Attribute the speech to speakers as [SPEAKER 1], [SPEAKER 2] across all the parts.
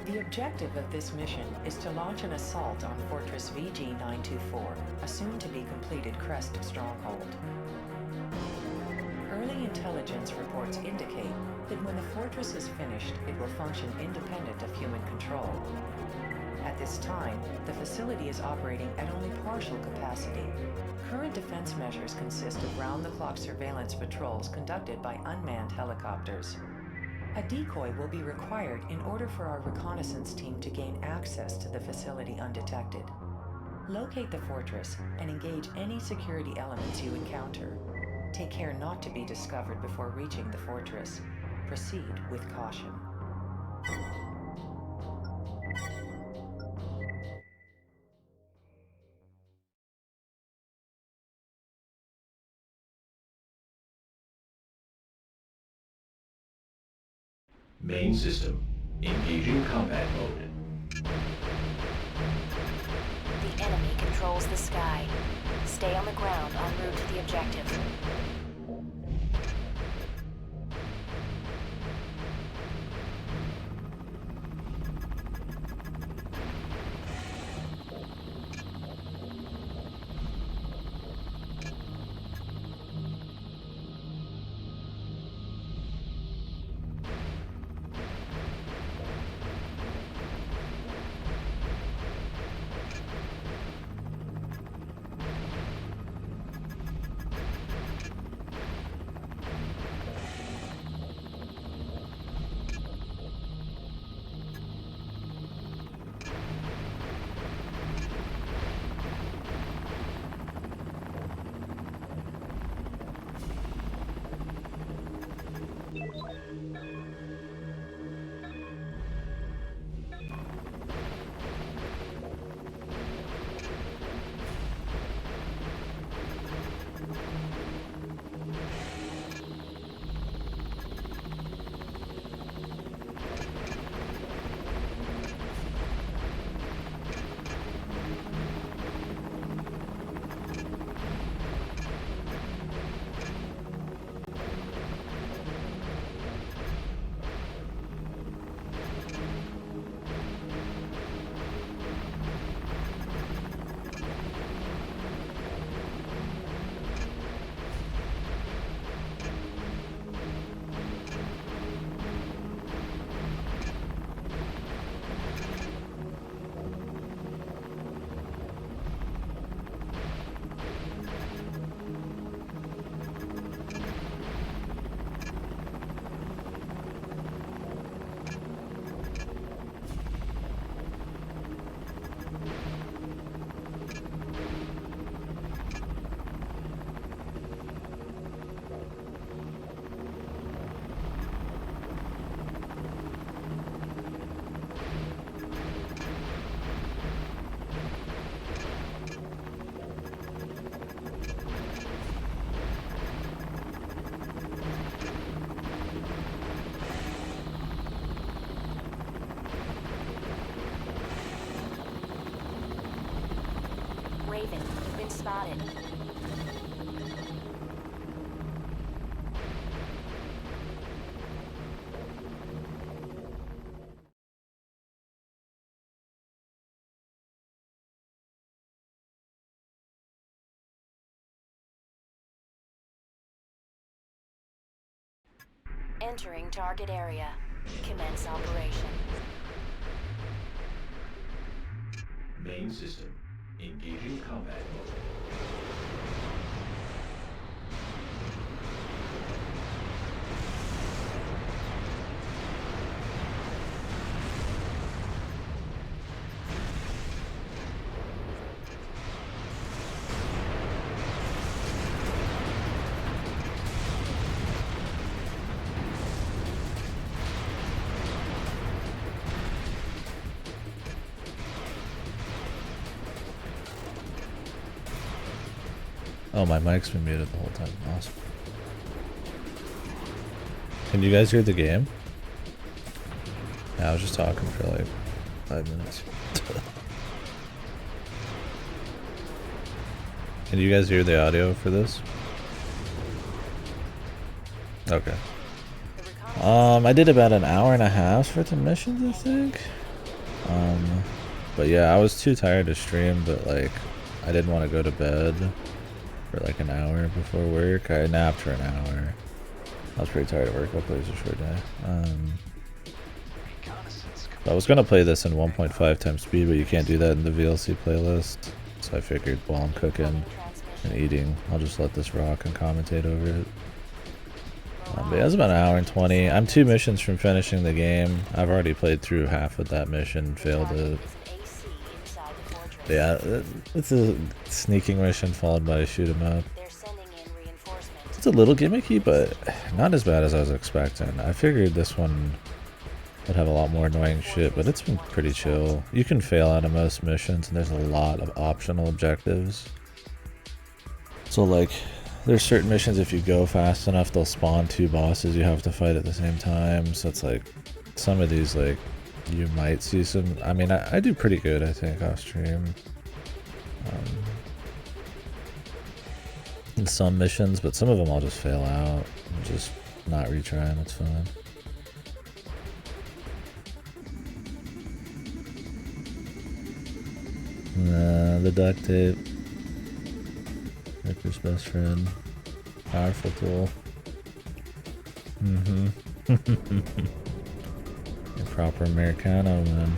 [SPEAKER 1] The objective of this mission is to launch an assault on Fortress VG-924, a soon-to-be-completed Crest stronghold. Early intelligence reports indicate that when the fortress is finished, it will function independent of human control. At this time, the facility is operating at only partial capacity. Current defense measures consist of round-the-clock surveillance patrols conducted by unmanned helicopters. A decoy will be required in order for our reconnaissance team to gain access to the facility undetected. Locate the fortress and engage any security elements you encounter. Take care not to be discovered before reaching the fortress. Proceed with caution.
[SPEAKER 2] Main system. Engaging combat mode.
[SPEAKER 3] The enemy controls the sky. Stay on the ground en route to the objective. Raven, you've been spotted. Entering target area. Commence operation.
[SPEAKER 2] Main system. Engaging combat mode.
[SPEAKER 4] Oh, my mic's been muted the whole time. Awesome. Can you guys hear the game? Yeah, I was just talking for like 5 minutes. Can you guys hear the audio for this? Okay. I did about an hour and a half for the missions, I think. But yeah, I was too tired to stream, but like I didn't want to go to bed for like an hour before work. I napped for an hour. I was pretty tired at work. Hopefully it was a short day. I was gonna play this in 1.5 times speed, but you can't do that in the VLC playlist. So I figured while I'm cooking and eating, I'll just let this rock and commentate over it. But yeah, it's about an hour and 20. I'm 2 missions from finishing the game. I've already played through half of that mission, failed it. But yeah, it's a sneaking mission followed by a shoot 'em up. It's a little gimmicky, but not as bad as I was expecting. I figured this one would have a lot more annoying shit, but it's been pretty chill. You can fail out of most missions, and there's a lot of optional objectives. So like, there's certain missions, if you go fast enough, they'll spawn 2 bosses you have to fight at the same time. So it's like, some of these, like, you might see some... I mean, I do pretty good, I think, off stream. In some missions, but some of them I'll just fail out and just not retry, and it's fine. The duct tape. Ricker's best friend. Powerful tool. A proper Americano, man.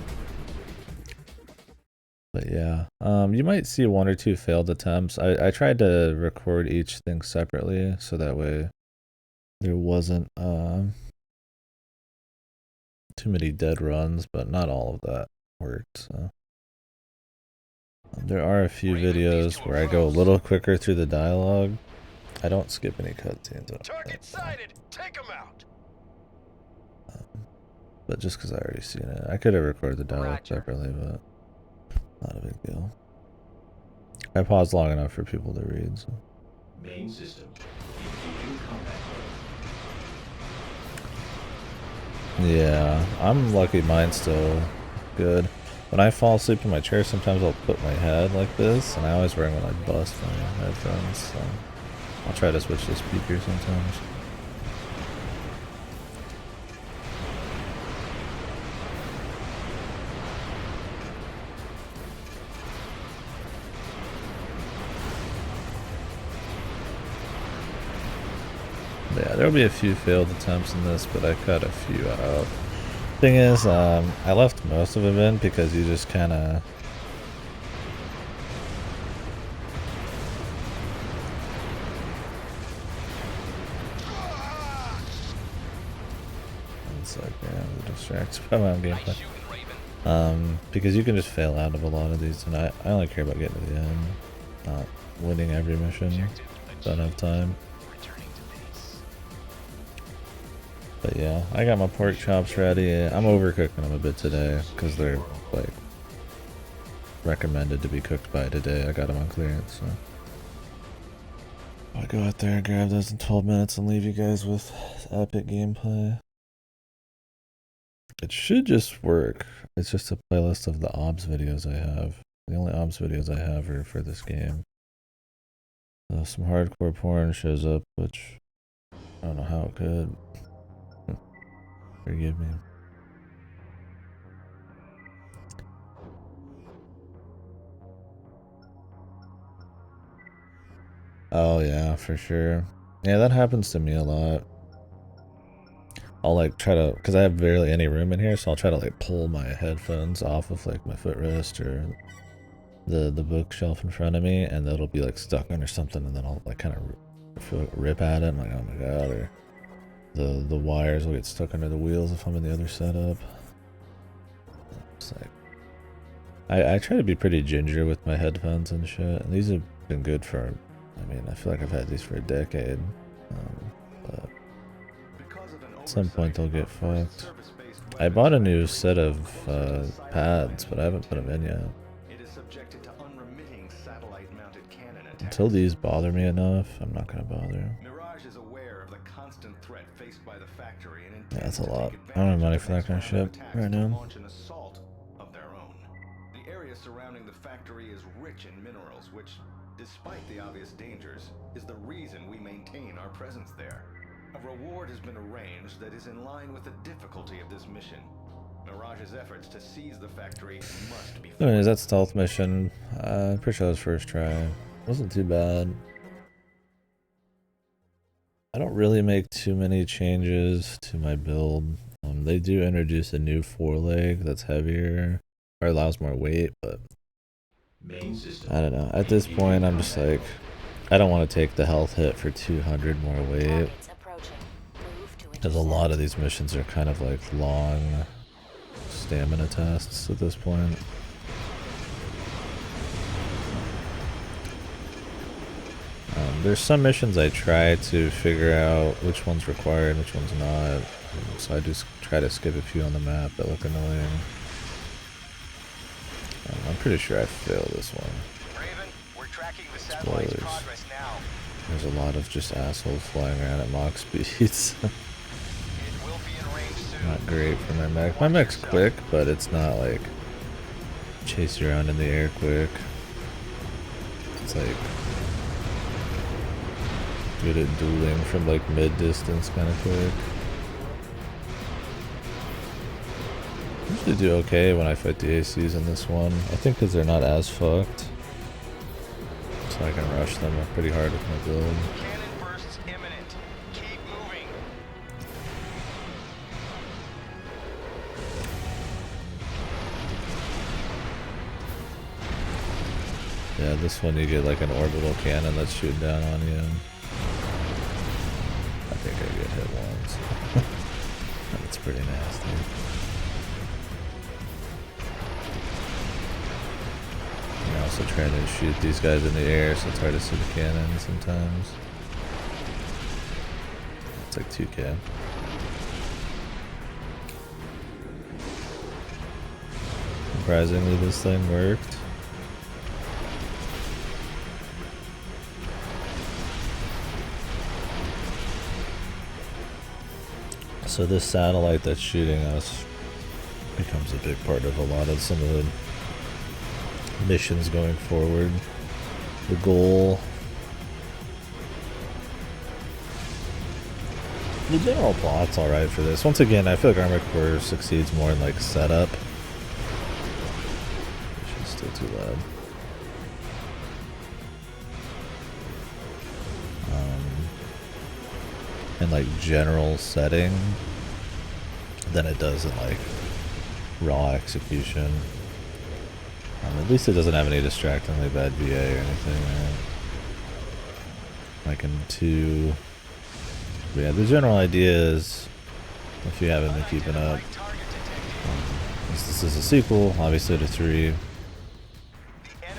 [SPEAKER 4] But yeah, you might see 1 or 2 failed attempts. I tried to record each thing separately, so that way there wasn't too many dead runs, but not all of that worked. So there are a few videos where I go a little quicker through the dialogue. I don't skip any cutscenes.
[SPEAKER 5] Target sighted. Take him out.
[SPEAKER 4] But just because I already seen it, I could have recorded the dialogue separately, but not a big deal. I paused long enough for people to read. So.
[SPEAKER 2] Main system. Engaging combat mode.
[SPEAKER 4] Yeah, I'm lucky mine's still good. When I fall asleep in my chair, sometimes I'll put my head like this, and I always ring when I bust my headphones, so I'll try to switch the speaker sometimes. Yeah, there'll be a few failed attempts in this, but I cut a few out. Thing is, I left most of them in because you just kind of... It's like, yeah, I'm distracted by my own gameplay. Because you can just fail out of a lot of these, and I only care about getting to the end, not winning every mission. Don't have time. But yeah, I got my pork chops ready. I'm overcooking them a bit today because they're like recommended to be cooked by today. I got them on clearance, so I'll go out there and grab those in 12 minutes and leave you guys with epic gameplay. It should just work. It's just a playlist of the OBS videos I have. The only OBS videos I have are for this game. Some hardcore porn shows up, which I don't know how it could. Forgive me. Oh yeah, for sure. Yeah, that happens to me a lot. I'll like try to, because I have barely any room in here, so I'll try to like pull my headphones off of like my footrest or the bookshelf in front of me, and it'll be like stuck under something, and then I'll like kind of rip at it. I'm like, oh my god, or the wires will get stuck under the wheels if I'm in the other setup. It's like I try to be pretty ginger with my headphones and shit, and these have been good for, I mean, I feel like I've had these for a decade, but at some point they'll get fucked. I bought a new set of pads, but I haven't put them in yet. Until these bother me enough, I'm not gonna bother. Yeah, that's a lot. I don't have money for that kind of shit right now.
[SPEAKER 5] The area surrounding the factory is rich in minerals, which, despite the obvious dangers, is the reason we maintain our presence there. A reward has been arranged that is in line with the difficulty of this mission. Mirage's efforts to seize the factory must be
[SPEAKER 4] Anyways, that stealth mission, pretty sure that was first try. Wasn't too bad. I don't really make too many changes to my build. They do introduce a new foreleg that's heavier, or allows more weight, but
[SPEAKER 2] Main system.
[SPEAKER 4] I don't know. At this point, I'm just like, I don't want to take the health hit for 200 more weight.
[SPEAKER 3] Targets approaching. Move to
[SPEAKER 4] Because a lot of
[SPEAKER 3] intercept.
[SPEAKER 4] these missions are kind of like long stamina tests at this point. There's some missions I try to figure out which one's required, which one's not. So I just try to skip a few on the map that look annoying. I'm pretty sure I failed this one.
[SPEAKER 5] Raven, we're tracking the
[SPEAKER 4] satellite's
[SPEAKER 5] satellite's
[SPEAKER 4] Spoilers.
[SPEAKER 5] progress now.
[SPEAKER 4] There's a lot of just assholes flying around at Mach speeds.
[SPEAKER 5] It will be in range soon.
[SPEAKER 4] Not great for my mech. My mech's quick, but it's not like chase you around in the air quick. It's like good at dueling from like mid distance kind of quick. Usually do okay when I fight the ACs in this one. I think because they're not as fucked. So I can rush them pretty hard with my build.
[SPEAKER 5] Cannon bursts imminent. Keep moving.
[SPEAKER 4] Yeah, this one you get like an orbital cannon that's shooting down on you. I think I get hit once. That's pretty nasty. I'm also trying to shoot these guys in the air, so it's hard to see the cannon sometimes. It's like 2K. Surprisingly, this thing worked. So this satellite that's shooting us becomes a big part of a lot of some of the missions going forward. The goal, the general plot's alright for this. Once again, I feel like Armored Core succeeds more in like setup. She's still too loud. And like general setting than it does in like raw execution. At least it doesn't have any distractingly bad VA or anything, right? Like in 2. But yeah, the general idea is, if you haven't been keeping up, this is a sequel, obviously, to 3.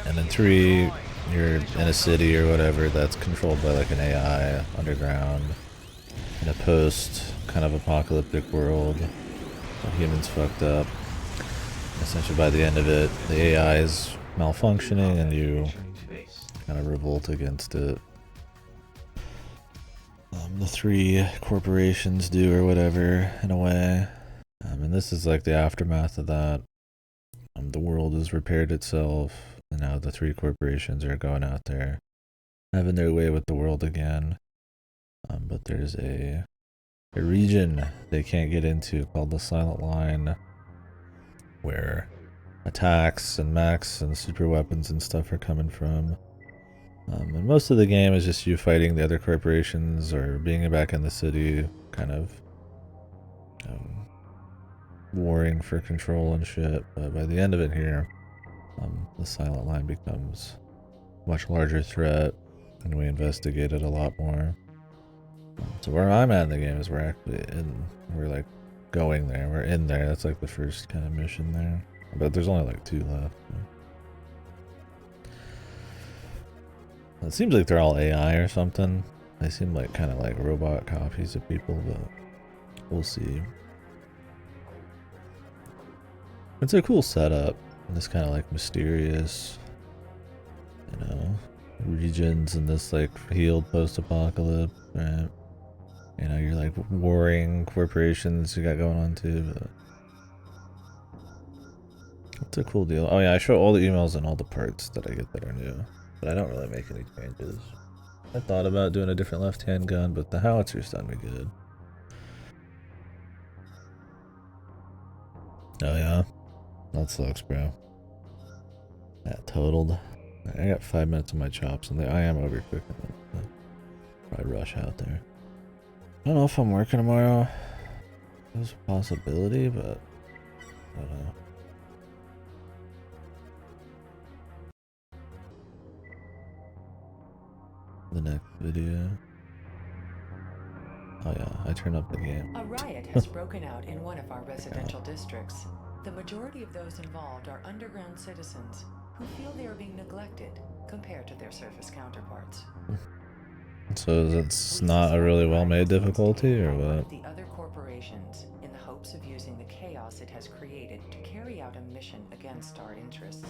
[SPEAKER 4] And in 3, you're in a city or whatever that's controlled by like an AI underground in a post kind of apocalyptic world. The humans fucked up. Essentially, by the end of it, the AI is malfunctioning, and you
[SPEAKER 2] Entering space.
[SPEAKER 4] kind of revolt against it. The 3 corporations do, or whatever, in a way. And this is like the aftermath of that. The world has repaired itself, and now the 3 corporations are going out there, having their way with the world again. But there's a region they can't get into called the Silent Line, where attacks and mechs and super weapons and stuff are coming from. And most of the game is just you fighting the other corporations or being back in the city, kind of warring for control and shit. But by the end of it here, the Silent Line becomes a much larger threat, and we investigate it a lot more. So where I'm at in the game is we're like going there. We're in there. That's like the first kind of mission there. But there's only like 2 left. It seems like they're all AI or something. They seem like kind of like robot copies of people, but we'll see. It's a cool setup. This kind of like mysterious, you know, regions in this like healed post-apocalypse, right? You know, you're like warring corporations you got going on too, but it's a cool deal. Oh yeah, I show all the emails and all the parts that I get that are new, but I don't really make any changes. I thought about doing a different left-hand gun, but the howitzer's done me good. Oh yeah, that sucks, bro. That totaled. I got 5 minutes of my chops, and I am overcooking it. Probably rush out there. I don't know if I'm working tomorrow. There's a possibility, but I don't know. The next video. Oh yeah, I turned up the game.
[SPEAKER 1] A riot has broken out in one of our residential districts. The majority of those involved are underground citizens who feel they are being neglected compared to their surface counterparts.
[SPEAKER 4] So it's not a really well-made difficulty, or what?
[SPEAKER 1] The other corporations, in the hopes of using the chaos it has created to carry out a mission against our interests.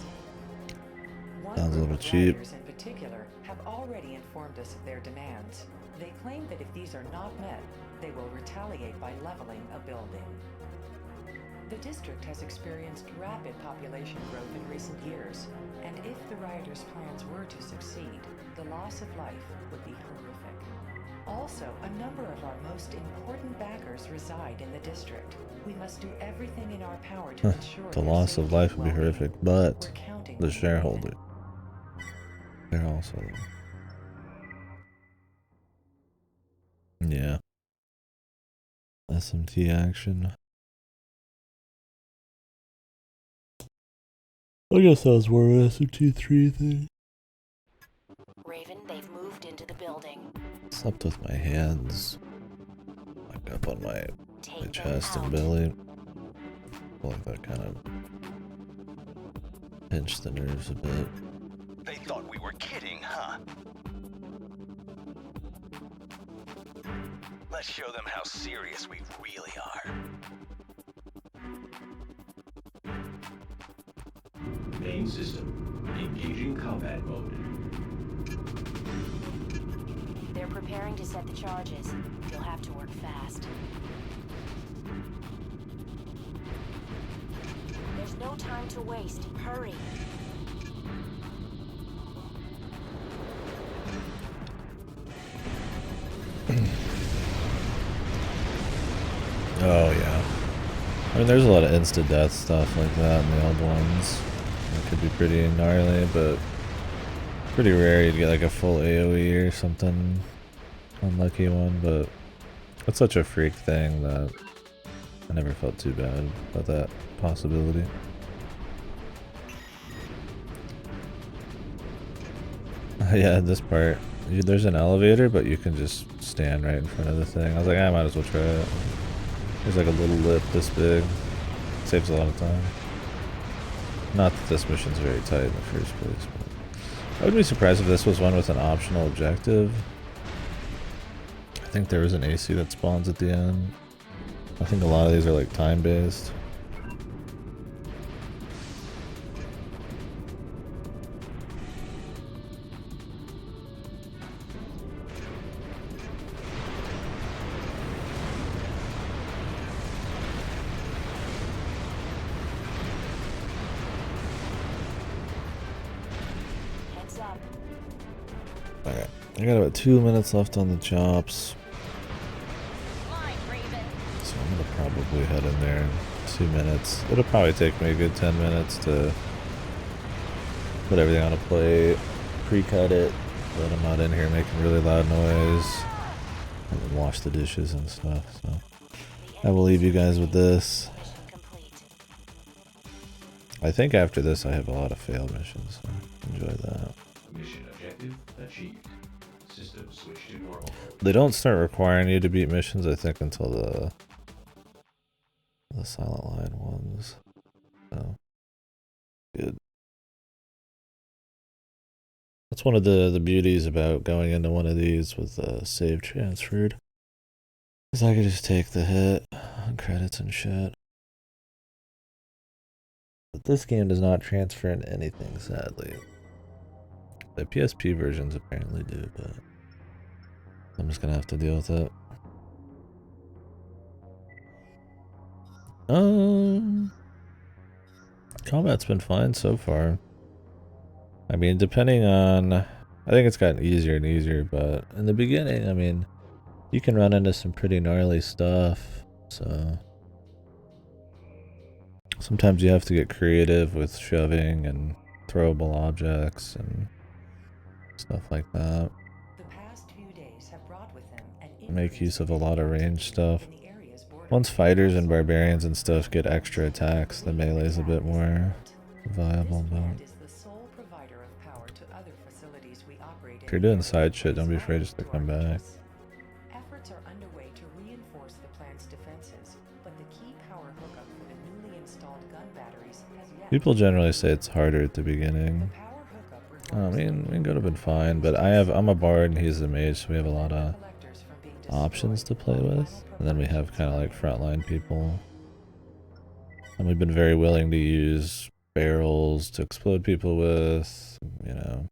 [SPEAKER 4] Sounds a little cheap.
[SPEAKER 1] In particular, have already informed us of their demands. They claim that if these are not met, they will retaliate by leveling a building. The district has experienced rapid population growth in recent years, and if the rioters' plans were to succeed, the loss of life would be horrific. Also, a number of our most important backers reside in the district. We must do everything in our power to ensure
[SPEAKER 4] The loss of life would be horrific, but the shareholder, they're also... Yeah. SMT action. I guess that was more of an SMT3 thing.
[SPEAKER 3] Raven, they've moved into the building.
[SPEAKER 4] Slept with my hands like up on my
[SPEAKER 3] Take
[SPEAKER 4] chest
[SPEAKER 3] them
[SPEAKER 4] and
[SPEAKER 3] out.
[SPEAKER 4] belly. I feel like that kind of pinched the nerves a bit.
[SPEAKER 5] They thought we were kidding, huh? Let's show them how serious we really are.
[SPEAKER 2] Main system. Engaging combat mode.
[SPEAKER 3] They're preparing to set the charges. You'll have to work fast. There's no time to waste. Hurry.
[SPEAKER 4] Oh yeah. I mean, there's a lot of insta-death stuff like that in the old ones. It could be pretty gnarly, but pretty rare you'd get like a full AoE or something. Unlucky one, but it's such a freak thing that I never felt too bad about that possibility. Yeah, this part, there's an elevator, but you can just stand right in front of the thing. I was like, I might as well try it. There's like a little lip this big. Saves a lot of time. Not that this mission's very tight in the first place, but I would be surprised if this was one with an optional objective. I think there is an AC that spawns at the end. I think a lot of these are like time-based.
[SPEAKER 3] Heads up.
[SPEAKER 4] Alright, I got about 2 minutes left on the chops.
[SPEAKER 3] Flying, Raven.
[SPEAKER 4] So I'm gonna probably head in there in 2 minutes. It'll probably take me a good 10 minutes to put everything on a plate, pre-cut it, but I'm not in here making really loud noise, and then wash the dishes and stuff, so I will leave you guys with this.
[SPEAKER 3] Mission complete.
[SPEAKER 4] I think after this I have a lot of failed missions, so enjoy that.
[SPEAKER 2] Mission objective achieved. System switched to normal.
[SPEAKER 4] They don't start requiring you to beat missions, I think, until the Silent Line ones. So, good. That's one of the beauties about going into one of these with save transferred. Is I could just take the hit on credits and shit. But this game does not transfer into anything, sadly. The PSP versions apparently do, but I'm just gonna have to deal with it. Combat's been fine so far. I mean, depending on... I think it's gotten easier and easier, but in the beginning, I mean, you can run into some pretty gnarly stuff, so Sometimes you have to get creative with shoving and throwable objects and stuff like that.
[SPEAKER 1] The past few days have brought with them an
[SPEAKER 4] Make use of a
[SPEAKER 1] increase
[SPEAKER 4] lot of
[SPEAKER 1] in
[SPEAKER 4] range stuff.
[SPEAKER 1] in the areas bordering
[SPEAKER 4] Once fighters and barbarians and stuff get extra attacks, the melee's a bit more viable,
[SPEAKER 1] This
[SPEAKER 4] but
[SPEAKER 1] plant is the sole provider of power to other facilities we operate
[SPEAKER 4] if you're doing side shit, don't be afraid just to come back.
[SPEAKER 1] Efforts are underway to reinforce the plant's defenses, but the key power hookup for the newly installed gun batteries has yet.
[SPEAKER 4] People generally say it's harder at the
[SPEAKER 1] The
[SPEAKER 4] beginning.
[SPEAKER 1] power hookup
[SPEAKER 4] I
[SPEAKER 1] requires
[SPEAKER 4] mean, we could have been fine, but I'm a bard and he's a mage, so we have a lot of
[SPEAKER 1] collectors from being
[SPEAKER 4] options to
[SPEAKER 1] destroyed
[SPEAKER 4] play
[SPEAKER 1] while
[SPEAKER 4] with.
[SPEAKER 1] final
[SPEAKER 4] And then we have
[SPEAKER 1] preparations
[SPEAKER 4] kind of
[SPEAKER 1] are
[SPEAKER 4] like
[SPEAKER 1] underway.
[SPEAKER 4] frontline people. And we've been very willing to use barrels to explode people with, you know,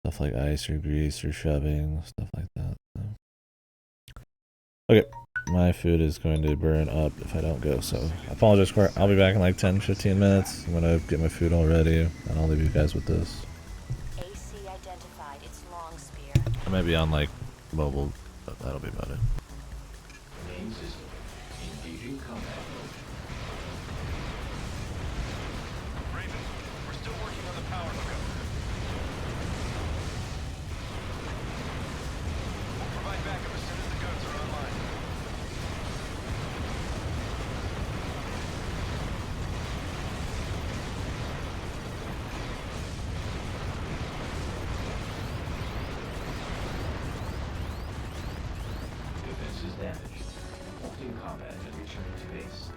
[SPEAKER 4] stuff like ice or grease or shoving, stuff like that. So. Okay, my food is going to burn up if I don't go, so I apologize for it. I'll be back in like 10-15 minutes. I'm going to get my food all ready, and I'll leave you guys with this.
[SPEAKER 3] AC identified its long spear.
[SPEAKER 4] I might be on like mobile, but that'll be about it.
[SPEAKER 2] Main system. Engaging combat mode.
[SPEAKER 5] Raven, we're still working on the power hookup. We'll provide backup as soon as the guns are online.
[SPEAKER 2] Defense is damaged. Halting combat and returning to base.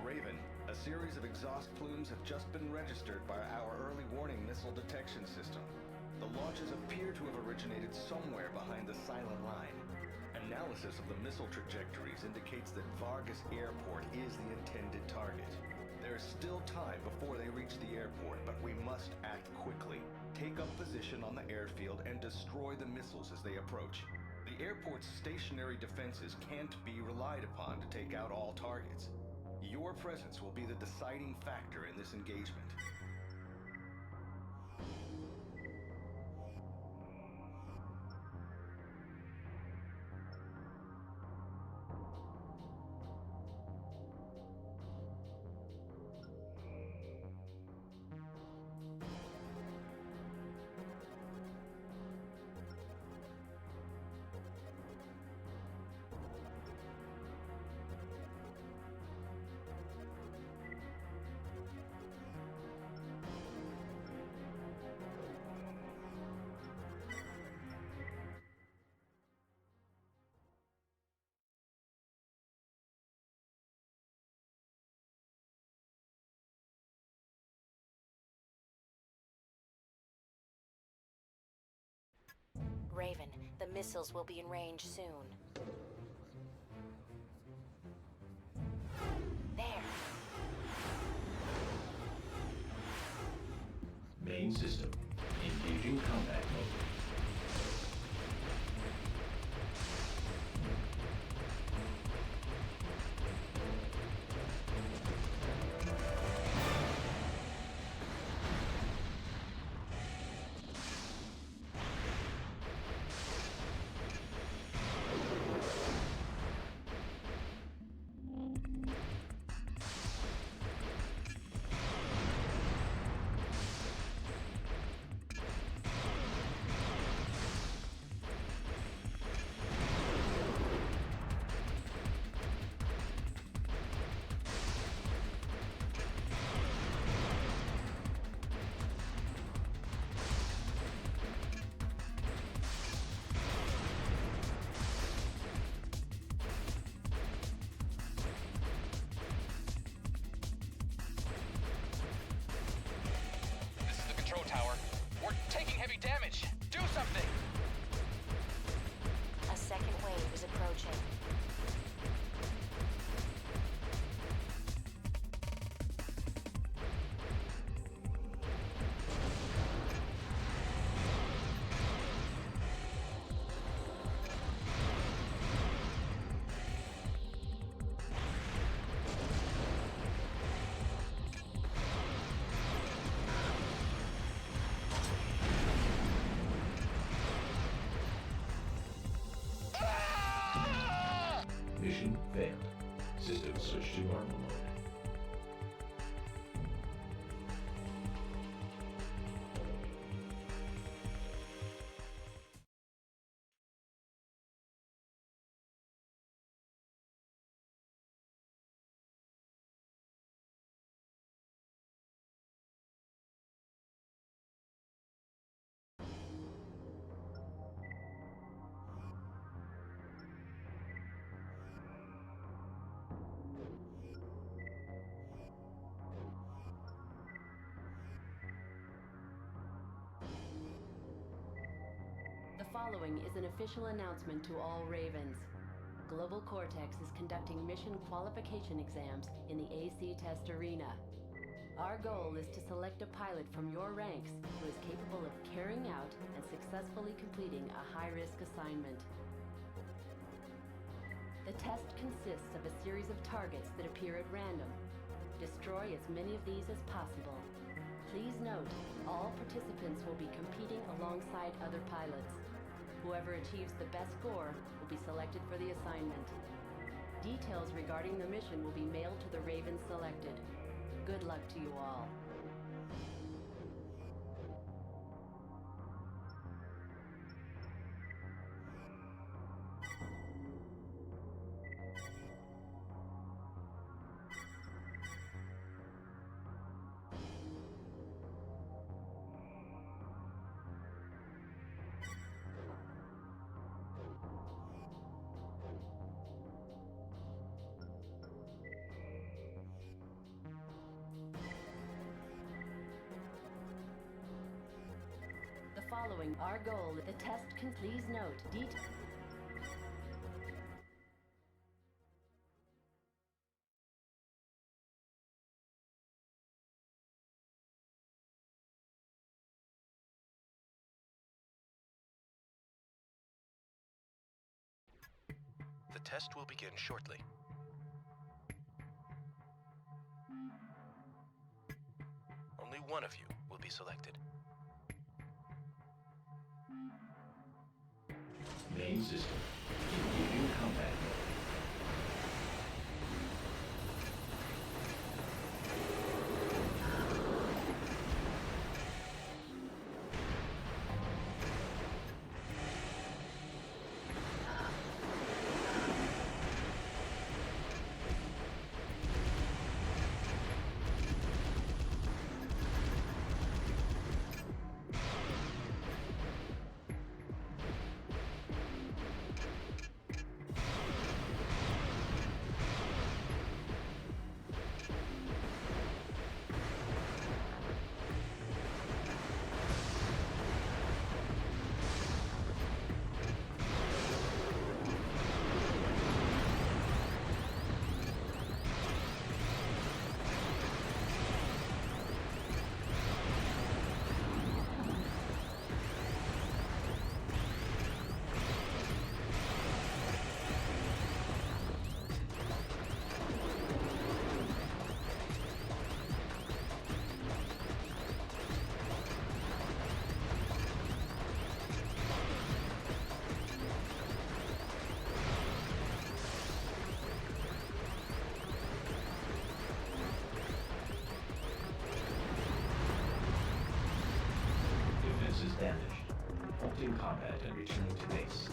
[SPEAKER 5] Raven, a series of exhaust plumes have just been registered by our early warning missile detection system. The launches appear to have originated somewhere behind the Silent Line. Analysis of the missile trajectories indicates that Vargas Airport is the intended target. There is still time before they reach the airport, but we must act quickly. Take up position on the airfield and destroy the missiles as they approach. The airport's stationary defenses can't be relied upon to take out all targets. Your presence will be the deciding factor in this engagement.
[SPEAKER 3] Raven, the missiles will be in range soon. There.
[SPEAKER 2] Main system. Engaging combat mode.
[SPEAKER 6] something!
[SPEAKER 3] A second wave is approaching.
[SPEAKER 2] Mission failed. System switch to normal mode.
[SPEAKER 7] The following is an official announcement to all Ravens. Global Cortex is conducting mission qualification exams in the AC Test Arena. Our goal is to select a pilot from your ranks who is capable of carrying out and successfully completing a high-risk assignment. The test consists of a series of targets that appear at random. Destroy as many of these as possible. Please note, all participants will be competing alongside other pilots. Whoever achieves the best score will be selected for the assignment. Details regarding the mission will be mailed to the Ravens selected. Good luck to you all. The following, our goal, the test can please note, detail.
[SPEAKER 8] The test will begin shortly. Only one of you will be selected.
[SPEAKER 2] Main system. Continuing combat mode. Defenses damaged. Halting combat and returning to base.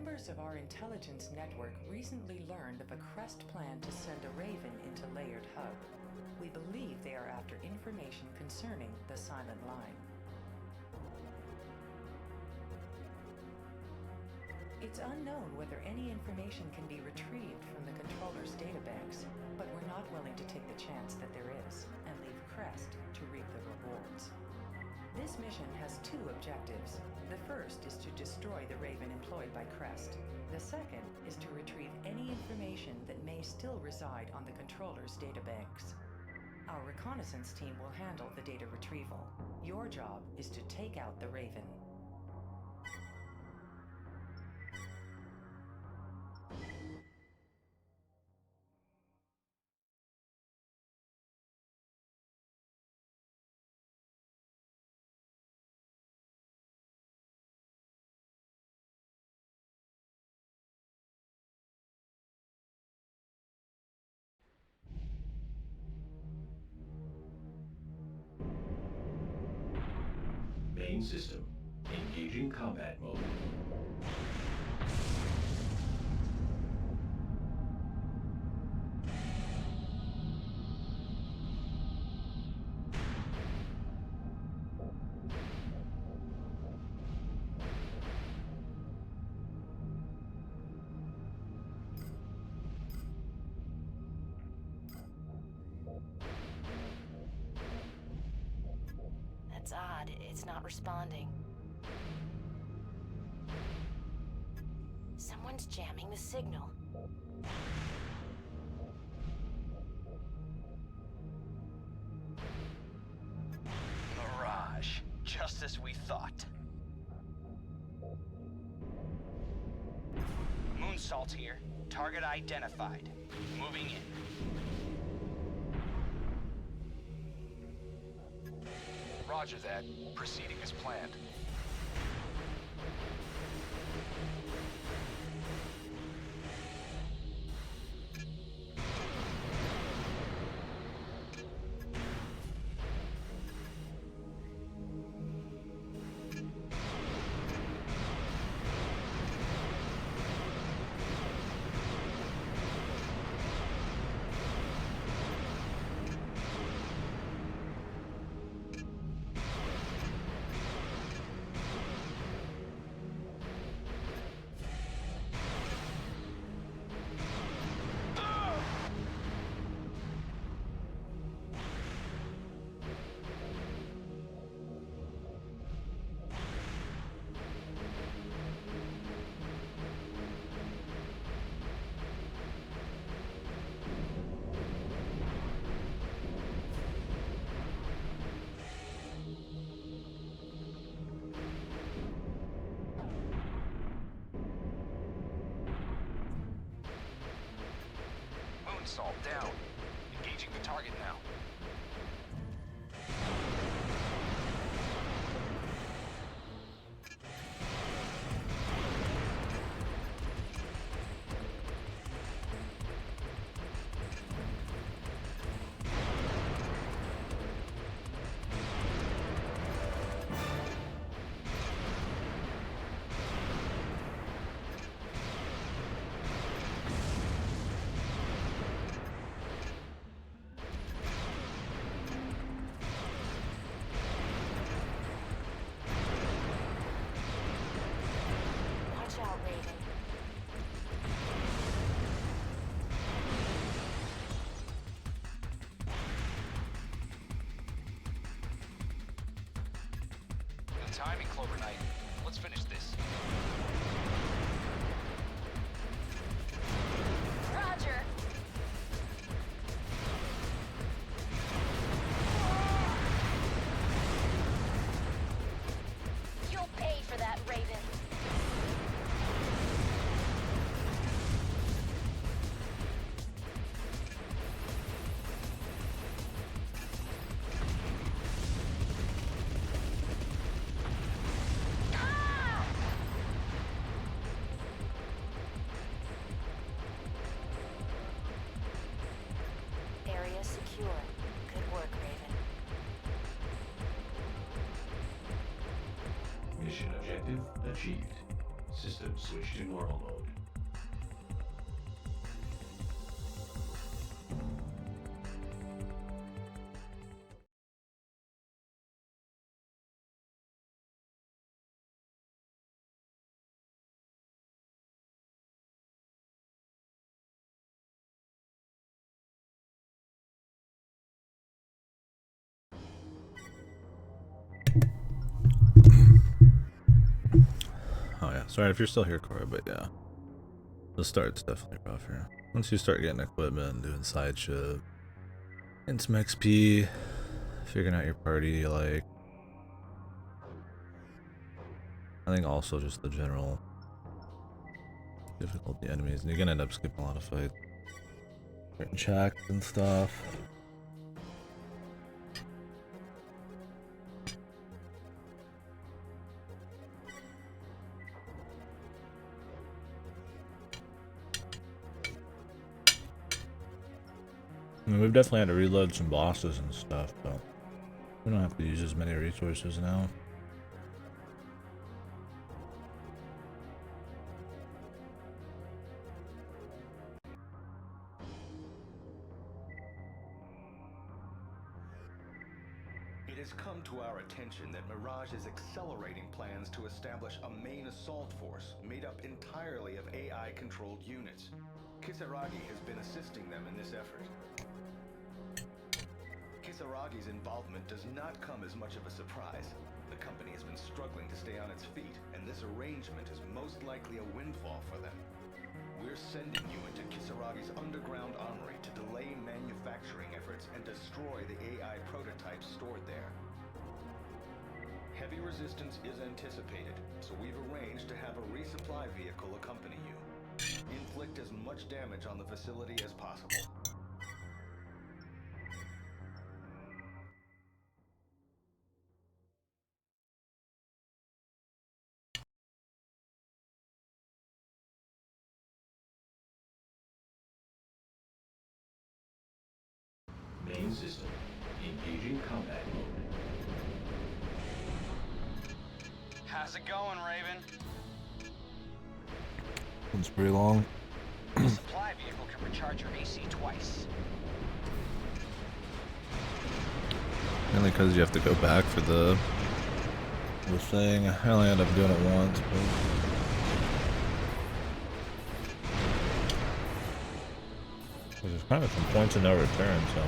[SPEAKER 1] Members of our intelligence network recently learned of a Crest plan to send a Raven into Layered Hub. We believe they are after information concerning the Silent Line. It's unknown whether any information can be retrieved from the controller's databanks, but we're not willing to take the chance that there is, and leave Crest to reap the rewards. This mission has two objectives. The first is to destroy the Raven employed by Crest. The second is to retrieve any information that may still reside on the controller's databanks. Our reconnaissance team will handle the data retrieval. Your job is to take out the Raven.
[SPEAKER 2] Main system. Engaging combat mode.
[SPEAKER 3] That's odd. It's not responding. Someone's jamming the signal.
[SPEAKER 6] Mirage. Just as we thought. Moonsault here. Target identified. Moving in.
[SPEAKER 9] Roger that. Proceeding as planned. Moonsault down. Engaging the target now.
[SPEAKER 3] Watch out, Raven.
[SPEAKER 9] Good timing, Clover Knight. Let's finish this.
[SPEAKER 3] Roger! You'll pay for that, Raven. Area secure. Good work, Raven.
[SPEAKER 2] Mission objective achieved. System switch to normal mode.
[SPEAKER 4] Oh yeah, sorry if you're still here, Cora, but yeah. The start's definitely rough here. Once you start getting equipment, doing side shit, getting some XP, figuring out your party, like... I think also just the general difficulty enemies, and you're gonna end up skipping a lot of fights. Certain checks and stuff. I mean, we've definitely had to reload some bosses and stuff, but we don't have to use as many resources now.
[SPEAKER 5] It has come to our attention that Mirage is accelerating plans to establish a main assault force made up entirely of AI-controlled units. Kisaragi has been assisting them in this effort. Kisaragi's involvement does not come as much of a surprise. The company has been struggling to stay on its feet, and this arrangement is most likely a windfall for them. We're sending you into Kisaragi's underground armory to delay manufacturing efforts and destroy the AI prototypes stored there. Heavy resistance is anticipated, so we've arranged to have a resupply vehicle accompany you. Inflict as much damage on the facility as possible.
[SPEAKER 2] Main system. Engaging combat mode.
[SPEAKER 6] How's it going, Raven?
[SPEAKER 4] It's pretty long.
[SPEAKER 6] The supply vehicle can recharge your AC twice.
[SPEAKER 4] Mainly because you have to go back for the thing. I only end up doing it once, but... There's kind of some points of no return, so...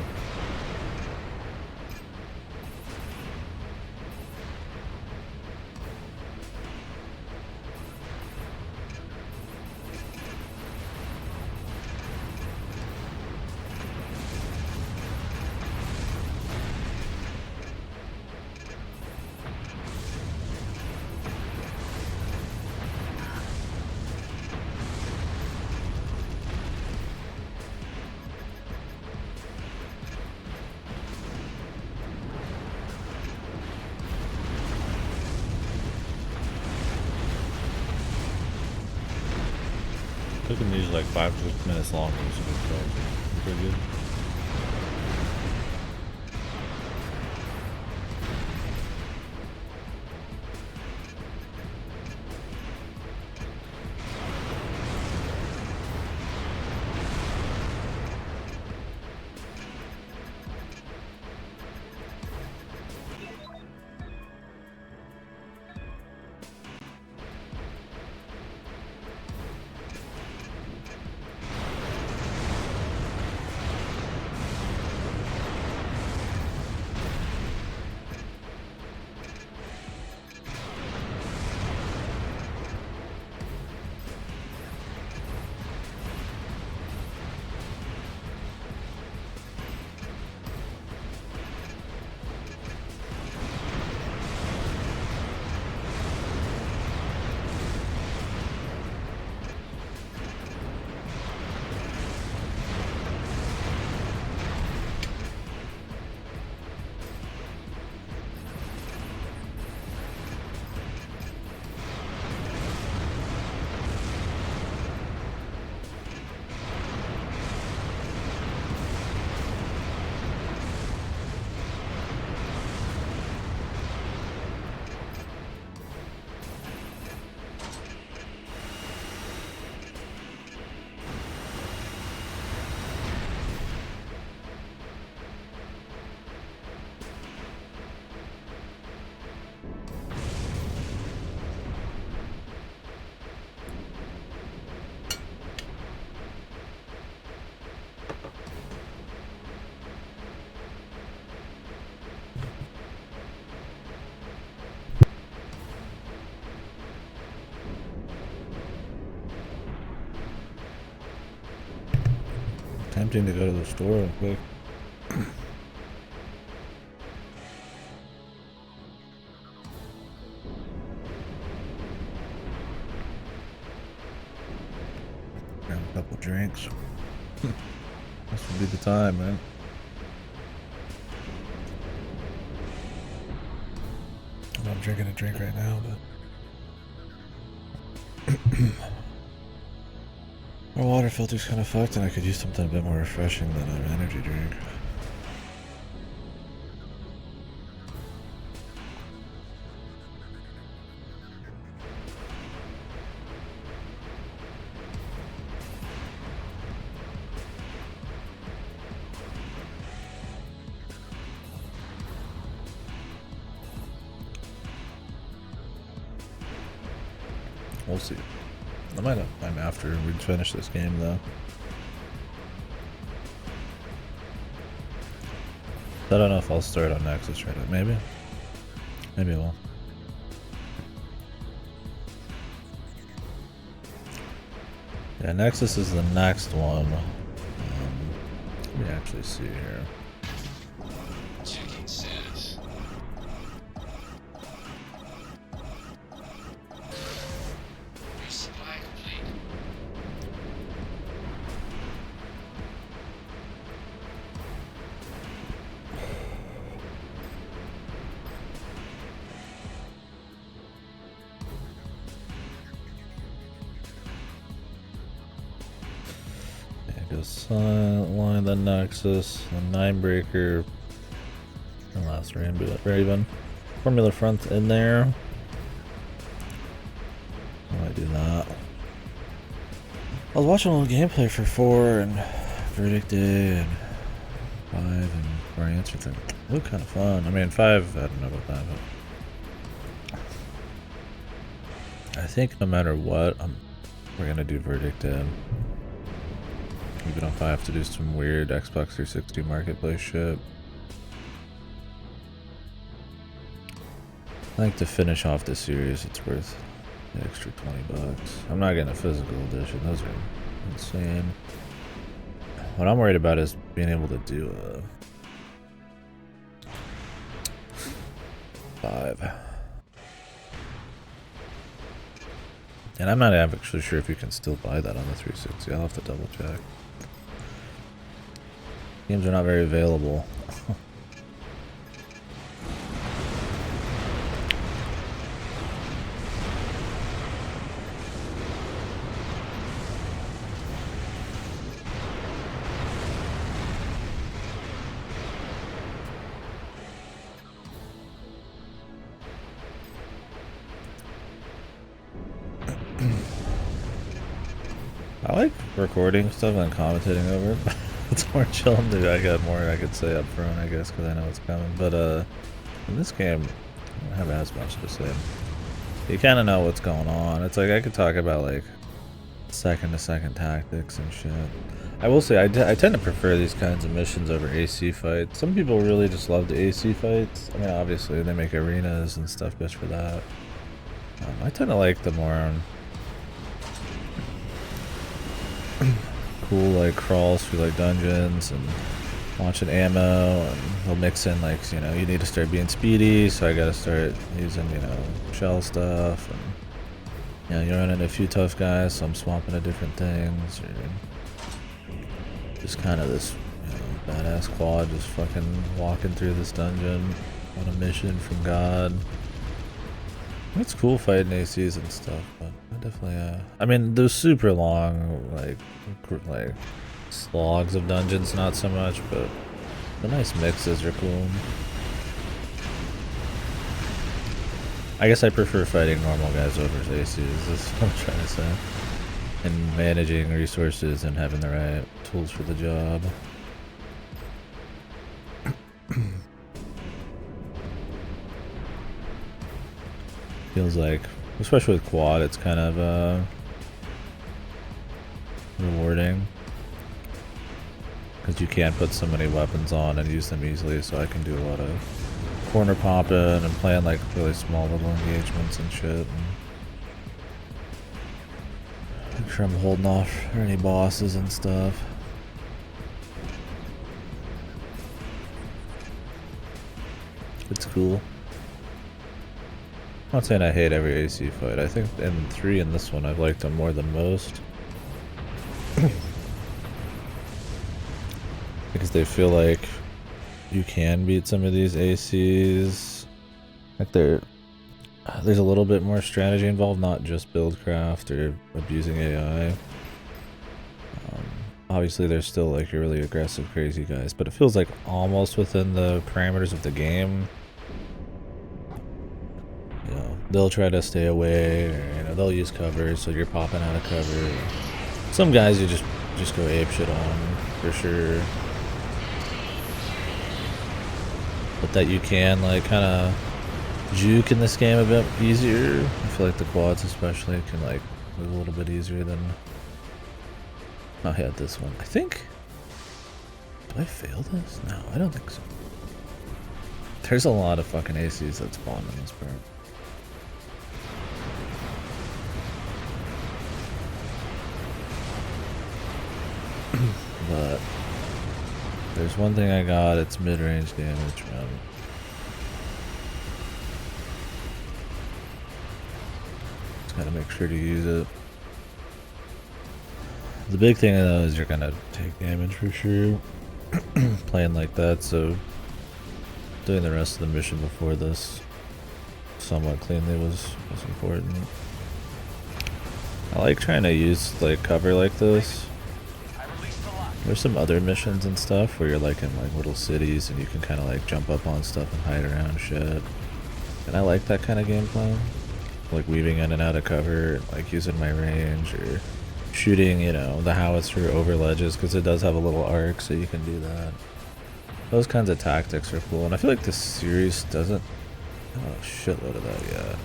[SPEAKER 4] Cooking these like 5 to 6 minutes long, so pretty good. Tempting to go to the store real quick. Grab a couple drinks. This would be the time, man. I'm not drinking a drink right now, but my water filter's kind of fucked, and I could use something a bit more refreshing than an energy drink. We'll see. I might have time after we finish this game, though. I don't know if I'll start on Nexus right now. Maybe. Maybe I will. Yeah, Nexus is the next one. Let me actually see here.
[SPEAKER 8] Checking status. Resupply complete.
[SPEAKER 4] Yeah, go Silent Line, the Nexus, the Ninebreaker, the last Raven. Formula Front in there. Why do that? I was watching a little gameplay for 4 and Verdict Day and 5 and Variants. It looked kind of fun. I mean, 5, I don't know about that, but I think no matter what, we're gonna do Verdict Day. Even if I have to do some weird Xbox 360 marketplace shit. I think to finish off this series, it's worth the extra $20. I'm not getting a physical edition. Those are insane. What I'm worried about is being able to do a 5. And I'm not actually sure if you can still buy that on the 360. I'll have to double check. Games are not very available. I like recording stuff and commentating over it. It's more chill. I got more I could say up front, I guess, because I know it's coming. But in this game, I don't have as much to say. You kind of know what's going on. It's like I could talk about like second-to-second tactics and shit. I will say I tend to prefer these kinds of missions over AC fights. Some people really just love the AC fights. I mean, obviously they make arenas and stuff just for that. I tend to like the more cool like crawls through like dungeons and launching ammo, and they'll mix in like, you know, you need to start being speedy, so I gotta start using, you know, shell stuff, and you know, you're running a few tough guys, so I'm swapping to different things, or just kind of this, you know, badass quad just fucking walking through this dungeon on a mission from God. It's cool fighting ACs and stuff, but I definitely, I mean, those super long, like slogs of dungeons, not so much, but the nice mixes are cool. I guess I prefer fighting normal guys over ACs, that's what I'm trying to say. And managing resources and having the right tools for the job. Feels like, especially with quad, it's kind of rewarding, because you can put so many weapons on and use them easily, so I can do a lot of corner popping and playing like really small little engagements and shit, and make sure I'm holding off for any bosses and stuff. It's cool. I'm not saying I hate every AC fight. I think in 3 and this one I've liked them more than most. Because they feel like you can beat some of these ACs. Like there's a little bit more strategy involved, not just buildcraft or abusing AI. Obviously there's still like your really aggressive crazy guys, but it feels like almost within the parameters of the game. You know, they'll try to stay away, or you know, they'll use cover, so you're popping out of cover. Some guys you just go apeshit on for sure. But that you can like kind of juke in this game a bit easier. I feel like the quads especially can like move a little bit easier than I had this one. I think. Do I fail this? No, I don't think so. There's a lot of fucking ACs that spawn in this part. But there's one thing I got, it's mid-range damage, man. Just gotta make sure to use it. The big thing though is you're gonna take damage for sure. Playing like that, so doing the rest of the mission before this somewhat cleanly was important. I like trying to use like cover like this. There's some other missions and stuff where you're like in like little cities and you can kind of like jump up on stuff and hide around shit. And I like that kind of gameplay. Like weaving in and out of cover, like using my range or shooting, you know, the howitzer over ledges because it does have a little arc, so you can do that. Those kinds of tactics are cool, and I feel like this series doesn't have a shitload of that yet.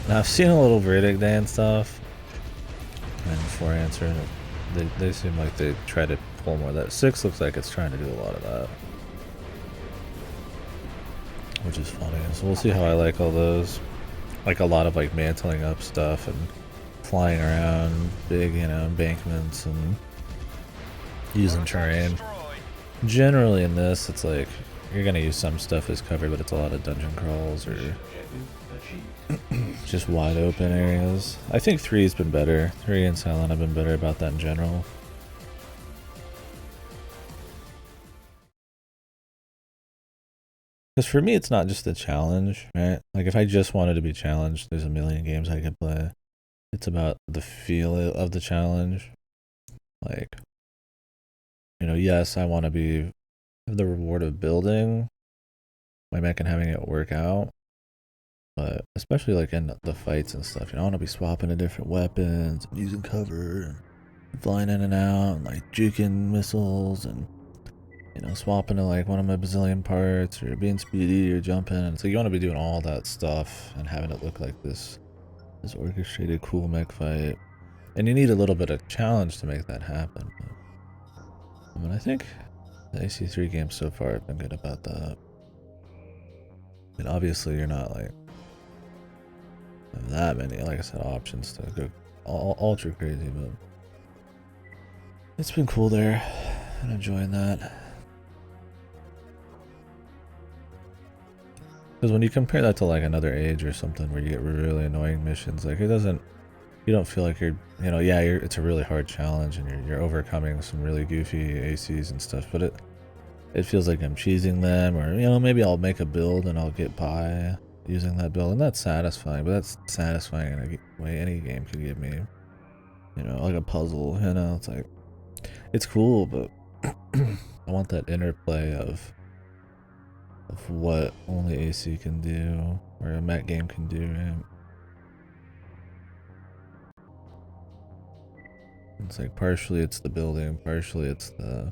[SPEAKER 4] Now I've seen a little Verdict Day and stuff, and before answering it, they seem like they try to pull more of that. 6 looks like it's trying to do a lot of that, which is funny. So we'll see how I like all those. Like a lot of like mantling up stuff and flying around big, you know, embankments and using terrain. Generally in this, it's like you're gonna use some stuff as cover, but it's a lot of dungeon crawls or just wide open areas. I think 3's been better. 3 and Silent have been better about that in general. Because for me, it's not just the challenge, right? Like if I just wanted to be challenged, there's a million games I could play. It's about the feel of the challenge. Like, you know, yes, I want to be the reward of building my mech and having it work out. But especially like in the fights and stuff, you know, I want to be swapping to different weapons and using cover and flying in and out and like juking missiles and, you know, swapping to like one of my bazillion parts or being speedy or jumping. And so you want to be doing all that stuff and having it look like this orchestrated cool mech fight. And you need a little bit of challenge to make that happen. But, I mean, I think the AC3 games so far have been good about that. I mean, obviously you're not like that many, like I said, options to go ultra crazy, but it's been cool there. I'm enjoying that. Because when you compare that to like another Age or something where you get really annoying missions, like it doesn't, you don't feel like you're, you know, yeah, it's a really hard challenge and you're overcoming some really goofy ACs and stuff, but it feels like I'm cheesing them, or, you know, maybe I'll make a build and I'll get by using that build, and that's satisfying, but that's satisfying in a way any game could give me, you know, like a puzzle, you know, it's like, it's cool, but I want that interplay of what only AC can do, or a mech game can do, right? It's like partially it's the building, partially it's the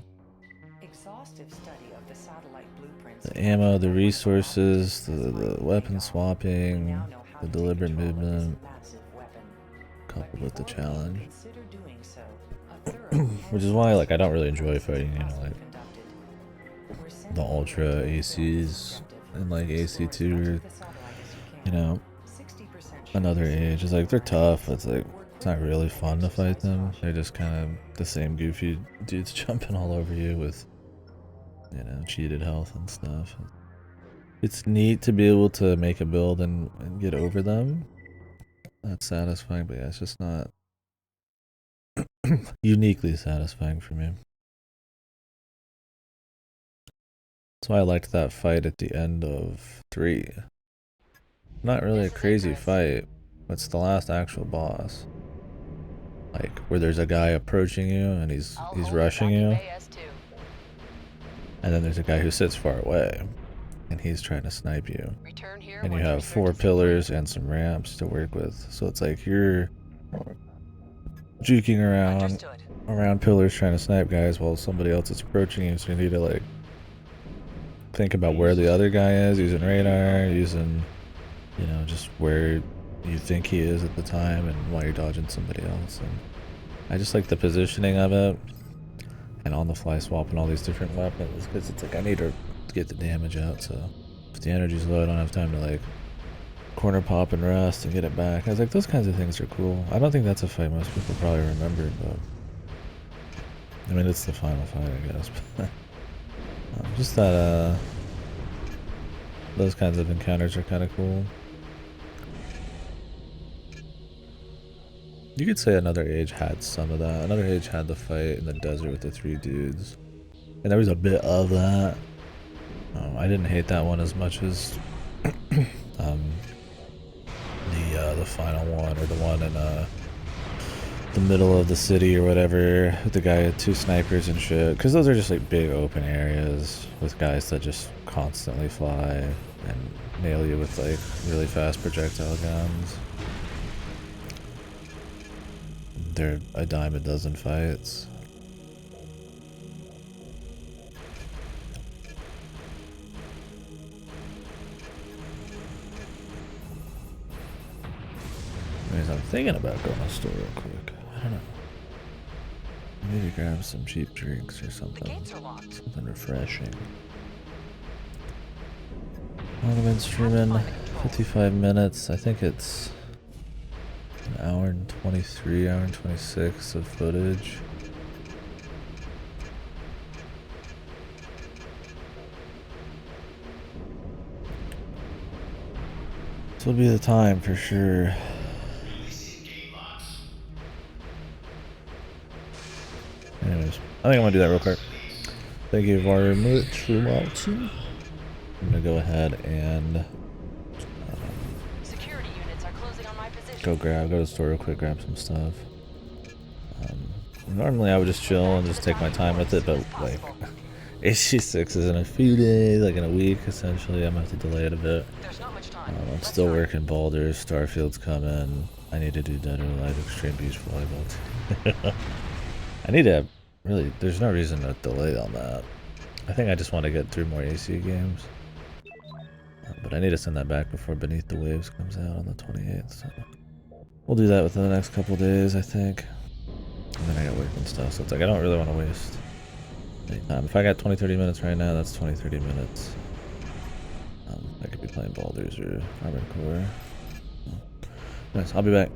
[SPEAKER 1] Exhaustive study of the satellite blueprints.
[SPEAKER 4] the ammo, the resources, the weapon swapping, the deliberate movement, coupled with the challenge. Which is why, like, I don't really enjoy fighting, you know, like the ultra ACs and like AC2 or, you know, another Age. It's like they're tough. It's like it's not really fun to fight them. They're just kind of the same goofy dudes jumping all over you with, you know, cheated health and stuff. It's neat to be able to make a build and get over them. That's satisfying, but yeah, it's just not uniquely satisfying for me. That's why I liked that fight at the end of 3. Not really a crazy fight, but it's the last actual boss. Like, where there's a guy approaching you and he's rushing you. And then there's a guy who sits far away and he's trying to snipe you. And you have 4 pillars and some ramps to work with. So it's like you're juking around pillars trying to snipe guys while somebody else is approaching you. So you need to like think about where the other guy is, using radar, using, you know, just where you think he is at the time and why you're dodging somebody else. And I just like the positioning of it and on the fly swapping all these different weapons, because it's like I need to get the damage out, so if the energy's low I don't have time to like corner pop and rest and get it back. I was like, those kinds of things are cool. I don't think that's a fight most people probably remember, but I mean it's the final fight I guess. Just that those kinds of encounters are kind of cool. You could say Another Age had some of that. Another Age had the fight in the desert with the 3 dudes, and there was a bit of that. I didn't hate that one as much as the final one, or the one in the middle of the city or whatever, with the guy with 2 snipers and shit. Because those are just like big open areas with guys that just constantly fly and nail you with like really fast projectile guns. They're a dime a dozen fights. Anyways, I'm thinking about going to the store real quick. I don't know. Maybe grab some cheap drinks or something. Something refreshing. I've been streaming 55 minutes. I think it's an hour and 23, hour and 26 of footage. This will be the time for sure. Anyways, I think I'm gonna do that real quick. Thank you very much for watching. I'm gonna go ahead and go to the store real quick, grab some stuff. Normally I would just chill and just take my time with it, but like HG6 is in a few days, like in a week essentially. I'm gonna have to delay it a bit. I'm still working Baldur's, Starfield's coming. I need to do Dead or Alive Extreme Beach Volleyball. I need to really, there's no reason to delay on that. I think I just want to get through more AC games. But I need to send that back before Beneath the Waves comes out on the 28th. So we'll do that within the next couple days, I think. And then I got work and stuff, so it's like I don't really want to waste any time. If I got 20-30 minutes right now, that's 20-30 minutes. I could be playing Baldur's or Armored Core. Nice, I'll be back.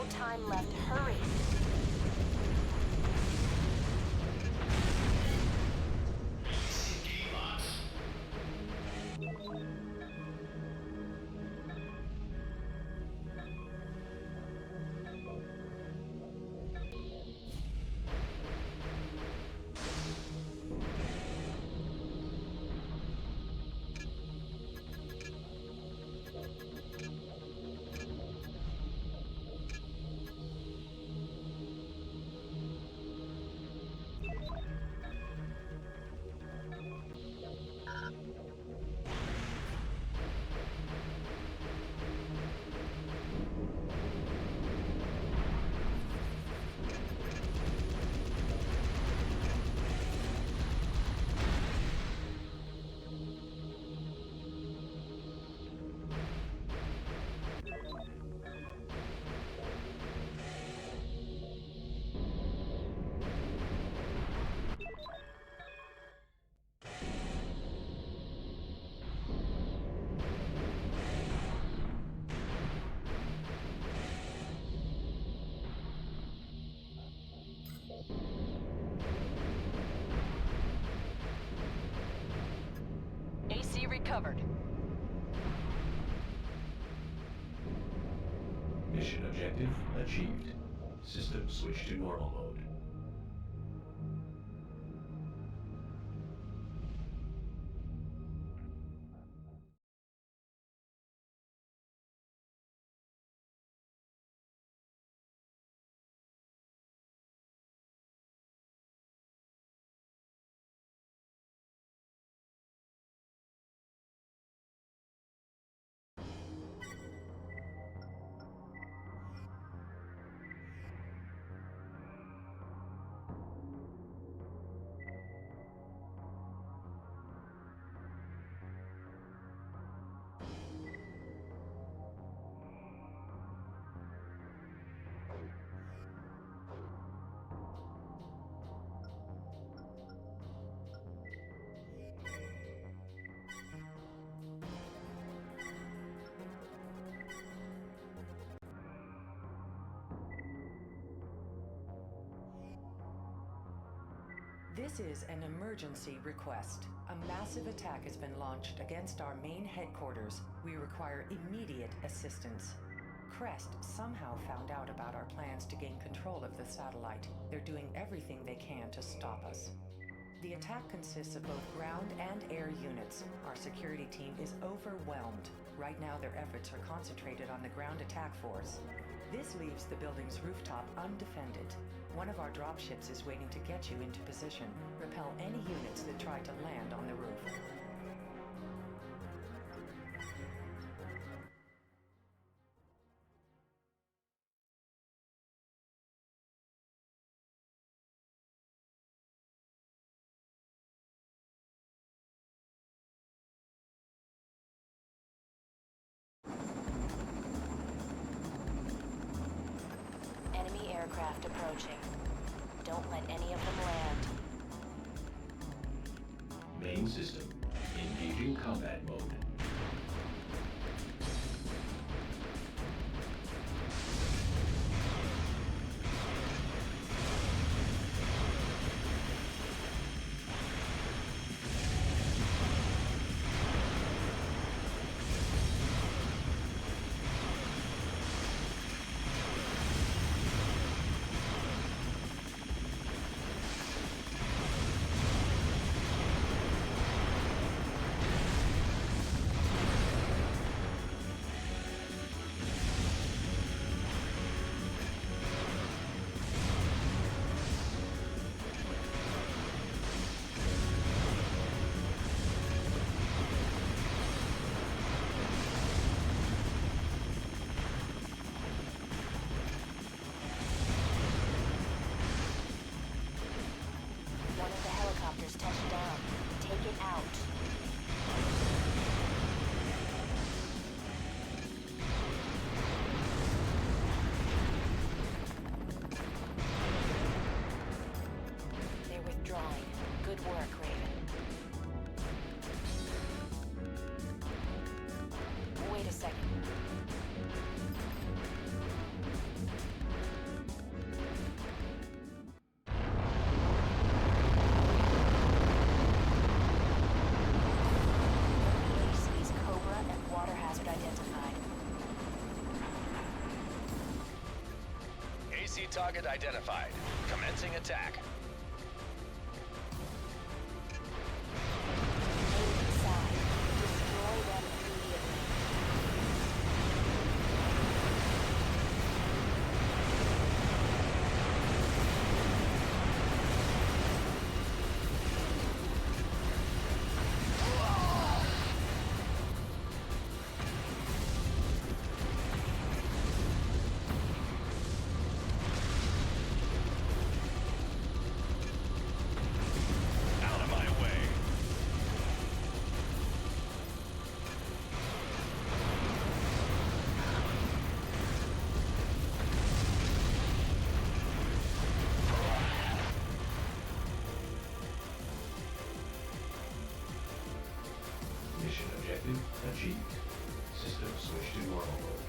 [SPEAKER 3] no time left. Hurry! AC recovered.
[SPEAKER 2] Mission objective achieved. System switch to normal mode.
[SPEAKER 1] This is an emergency request. A massive attack has been launched against our main headquarters. We require immediate assistance. Crest somehow found out about our plans to gain control of the satellite. They're doing everything they can to stop us. The attack consists of both ground and air units. Our security team is overwhelmed. Right now, their efforts are concentrated on the ground attack force. This leaves the building's rooftop undefended. One of our dropships is waiting to get you into position. Repel any units that try to land on the roof.
[SPEAKER 3] Enemy aircraft approaching. Don't let any of them land.
[SPEAKER 2] Main system. Engaging combat mode.
[SPEAKER 3] One of the helicopters touched down. Take it out. They're withdrawing. Good work, Raven. Wait a second.
[SPEAKER 9] Target identified. Commencing attack.
[SPEAKER 3] Move inside. Destroy them immediately.
[SPEAKER 9] Out of my way.
[SPEAKER 2] Mission objective achieved. System switch to normal mode.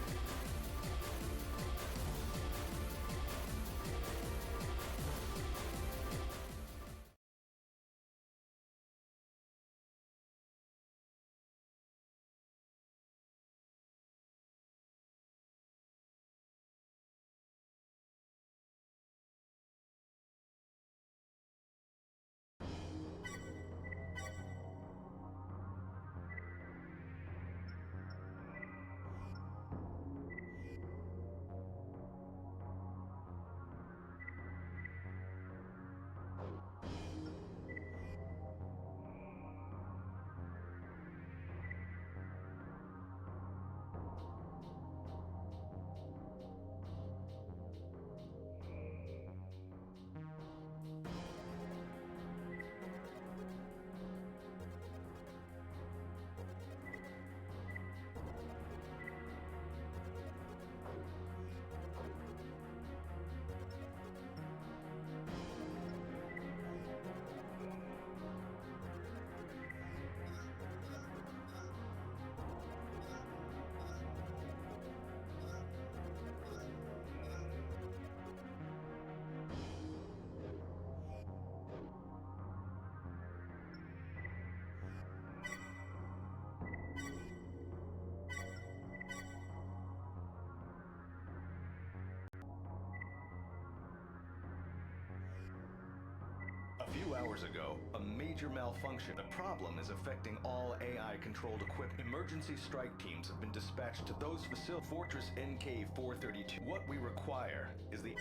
[SPEAKER 5] A few hours ago, a major malfunction. The problem is affecting all AI-controlled equipment. Emergency strike teams have been dispatched to those facilities. Fortress NK-432. What we require is the...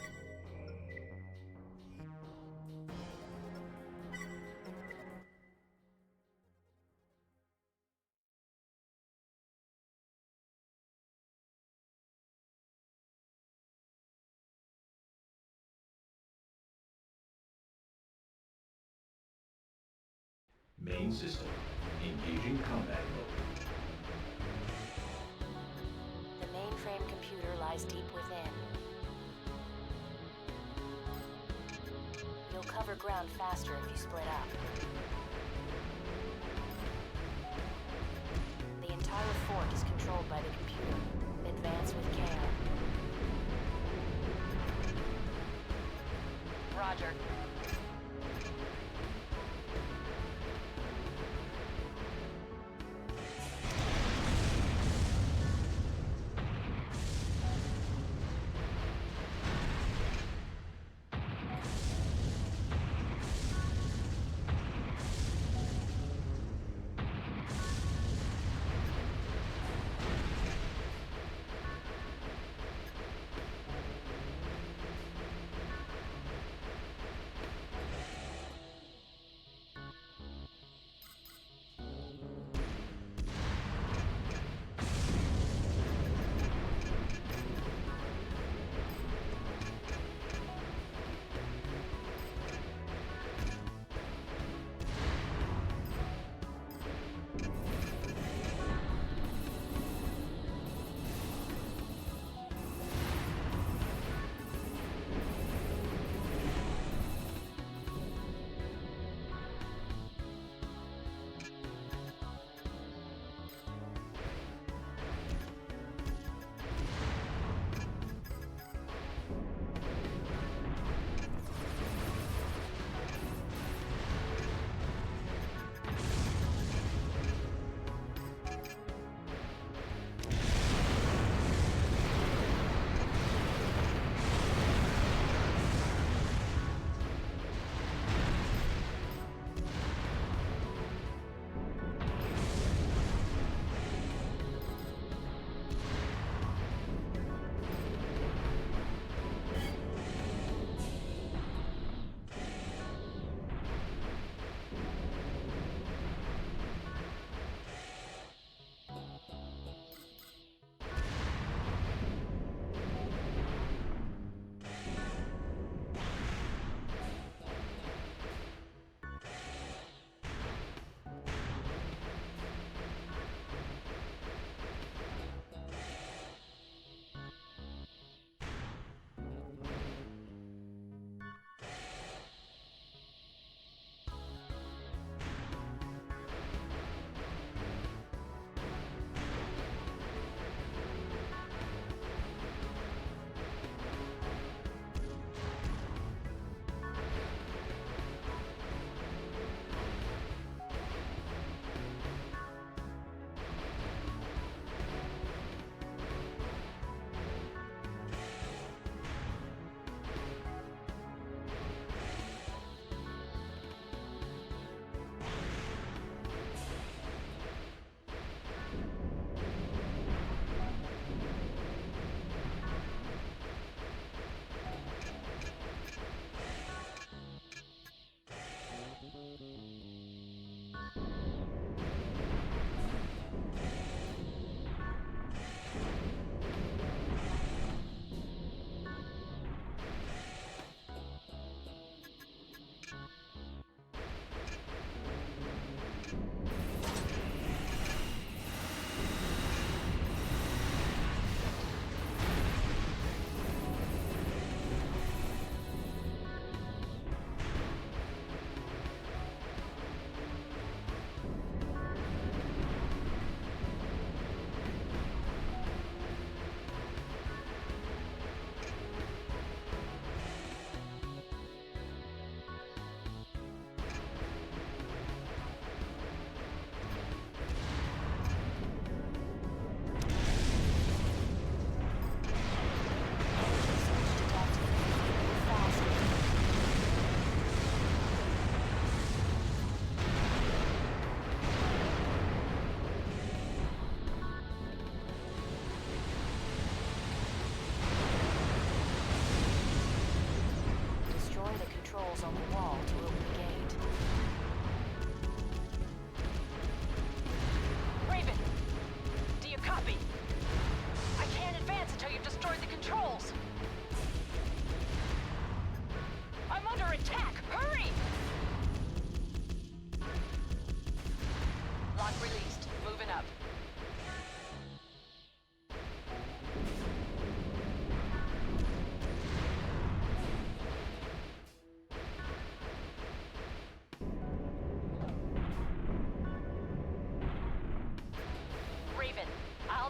[SPEAKER 2] Main system. Engaging combat mode.
[SPEAKER 3] The mainframe computer lies deep within. You'll cover ground faster if you split up. The entire fort is controlled by the computer. Advance with care. Roger.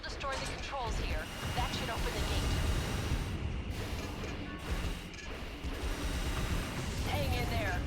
[SPEAKER 7] destroy the controls here. That should open the gate. Hang in there.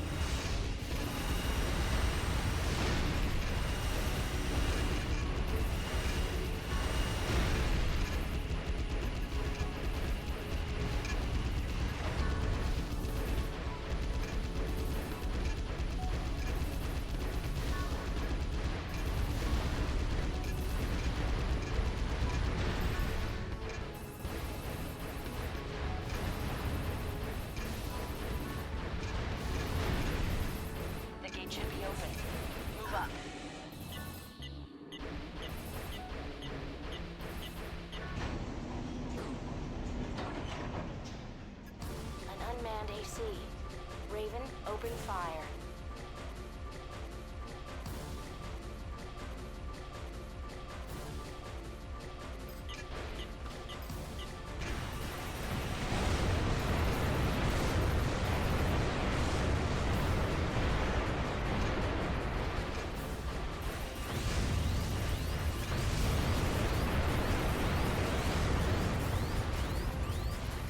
[SPEAKER 7] Should be open. Move up. An unmanned AC. Raven, open fire.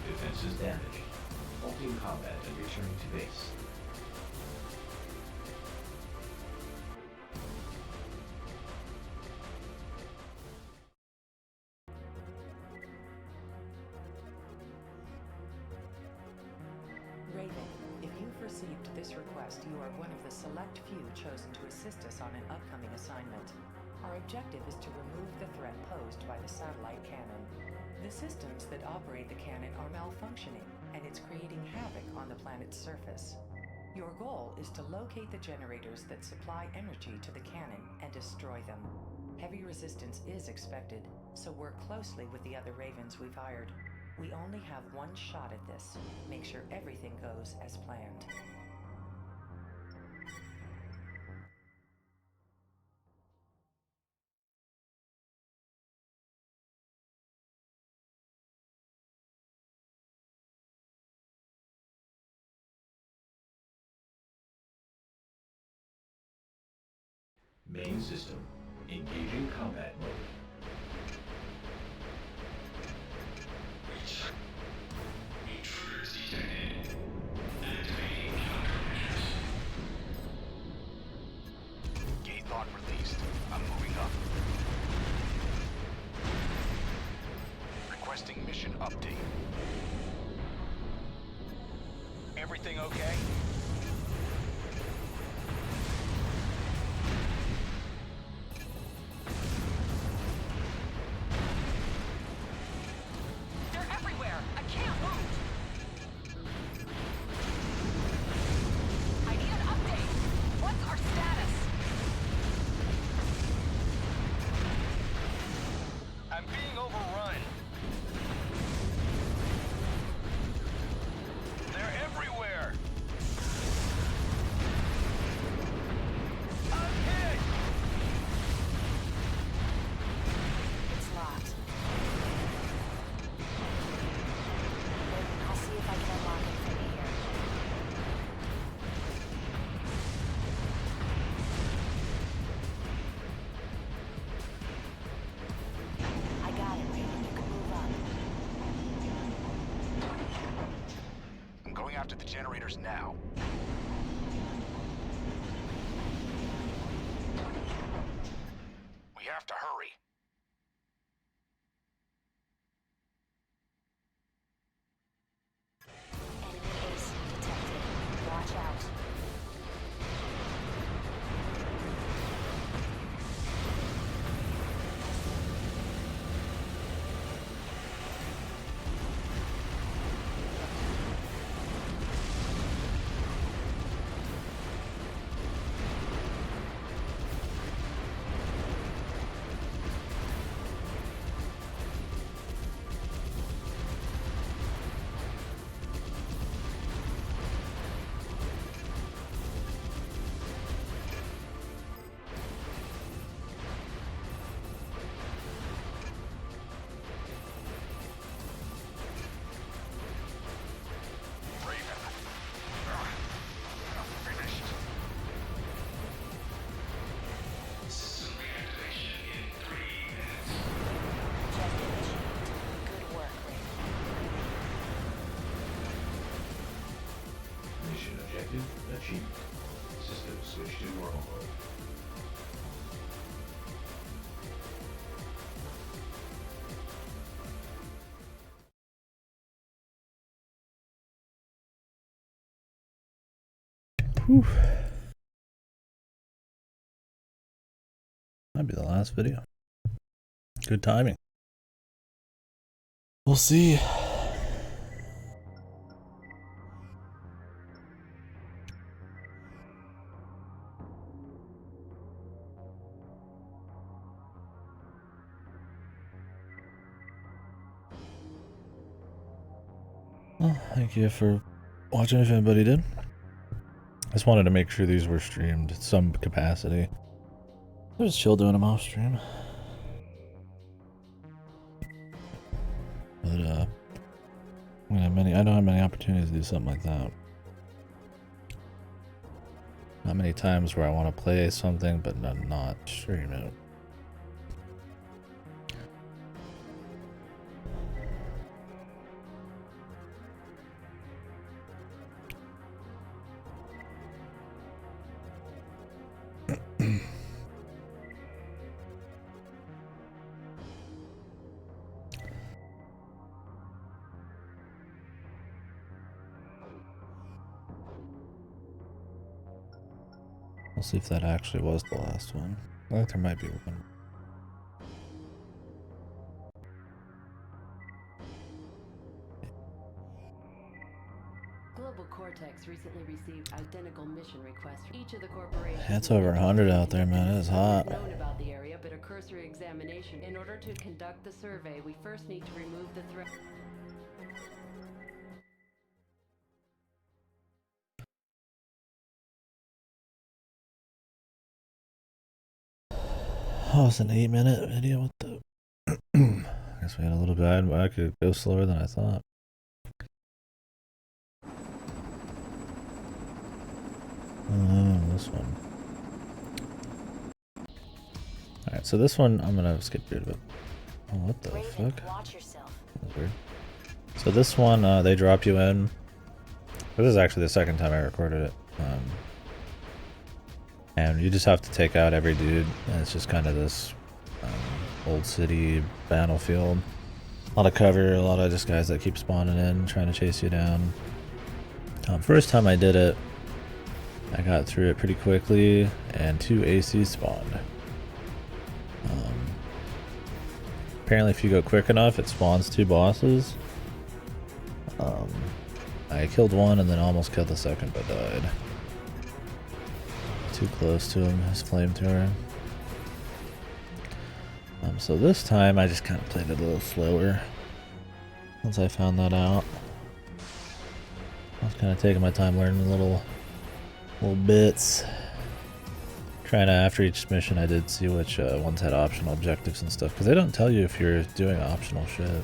[SPEAKER 2] Defenses damaged. Halting combat and returning to base.
[SPEAKER 1] Raven, if you've received this request, you are one of the select few chosen to assist us on an upcoming assignment. Our objective is to remove the threat posed by the satellite cannon. The systems that operate the cannon are malfunctioning, and it's creating havoc on the planet's surface. Your goal is to locate the generators that supply energy to the cannon and destroy them. Heavy resistance is expected, so work closely with the other Ravens we've hired. We only have one shot at this. Make sure everything goes as planned.
[SPEAKER 2] Main system. Engaging combat mode. Intruders detected. Activating countermeasures.
[SPEAKER 9] Gate lock released. I'm moving up. Requesting mission update. Everything okay? After the generators now. We have to hurry.
[SPEAKER 3] Enemy AC detected. Watch out.
[SPEAKER 2] objective achieved. System switch to normal mode.
[SPEAKER 4] Whew. Might be the last video. Good timing. We'll see. Well, thank you for watching if anybody did. I just wanted to make sure these were streamed at some capacity. I was chill doing them off stream. But I don't have many opportunities to do something like that. Not many times where I want to play something but not stream it. We'll see if that actually was the last one. I think there might be one.
[SPEAKER 7] Global Cortex recently received identical mission requests from each of the corporations.
[SPEAKER 4] It's over 100 out there, man. It is hot.
[SPEAKER 7] Known about the area, but a cursory examination. In order to conduct the survey, we first need to remove the threat.
[SPEAKER 4] Oh, it's an 8-minute video. What the? I guess we had a little bad, but I could go slower than I thought. This one. Alright, so this one, I'm gonna skip through it. Oh, what the
[SPEAKER 3] Raven,
[SPEAKER 4] fuck?
[SPEAKER 3] watch yourself.
[SPEAKER 4] That's weird. So this one, they drop you in. This is actually the second time I recorded it. And you just have to take out every dude, and it's just kind of this old city battlefield. A lot of cover, a lot of just guys that keep spawning in, trying to chase you down. First time I did it, I got through it pretty quickly, and 2 AC spawned. Apparently if you go quick enough, it spawns 2 bosses. I killed one and then almost killed the second, but died. Too close to him, his flamethrower. So this time I just kind of played it a little slower. Once I found that out, I was kind of taking my time learning little bits. Trying to, after each mission, I did see which ones had optional objectives and stuff, because they don't tell you if you're doing optional shit.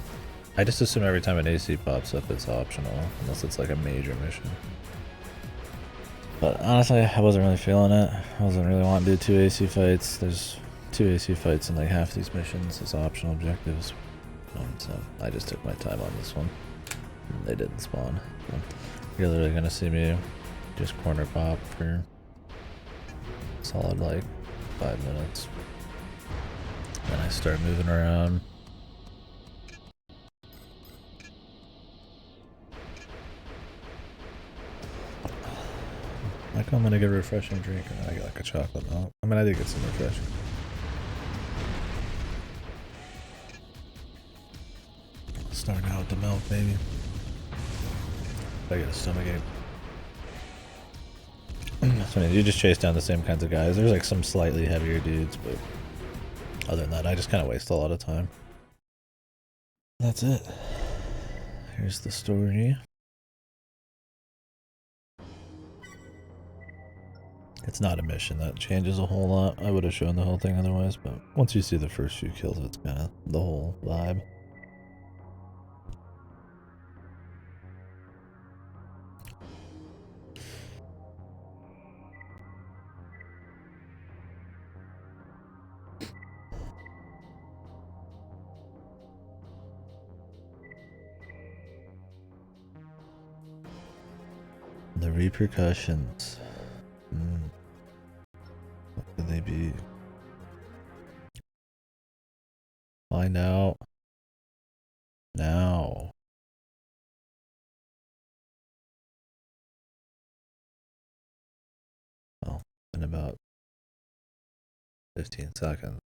[SPEAKER 4] I just assume every time an AC pops up it's optional, unless it's like a major mission. But honestly, I wasn't really feeling it. I wasn't really wanting to do 2 AC fights. There's 2 AC fights in like half these missions as optional objectives. So I just took my time on this one. They didn't spawn. So you're literally gonna see me just corner pop for solid like 5 minutes. Then I start moving around. Like I'm gonna get a refreshing drink and then I get like a chocolate milk. I mean, I did get some refreshing. Starting out with the milk, baby. I get a stomachache. So you just chase down the same kinds of guys. There's like some slightly heavier dudes, but other than that, I just kind of waste a lot of time. That's it. Here's the story. It's not a mission that changes a whole lot. I would have shown the whole thing otherwise, but once you see the first few kills, it's kind of the whole vibe. The repercussions. What could they be? Find out now. Well, in about 15 seconds.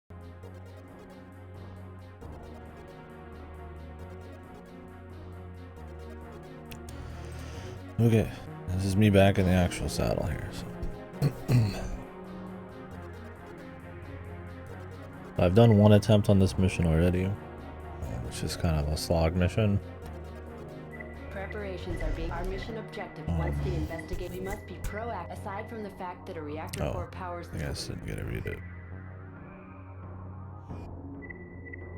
[SPEAKER 4] Okay, this is me back in the actual saddle here. So. I've done one attempt on this mission already, which is kind of a slog mission.
[SPEAKER 7] Preparations are being our mission objective. Once the investigate, we must be proactive. Aside from the fact that a reactor core powers
[SPEAKER 4] I guess I didn't get to read it.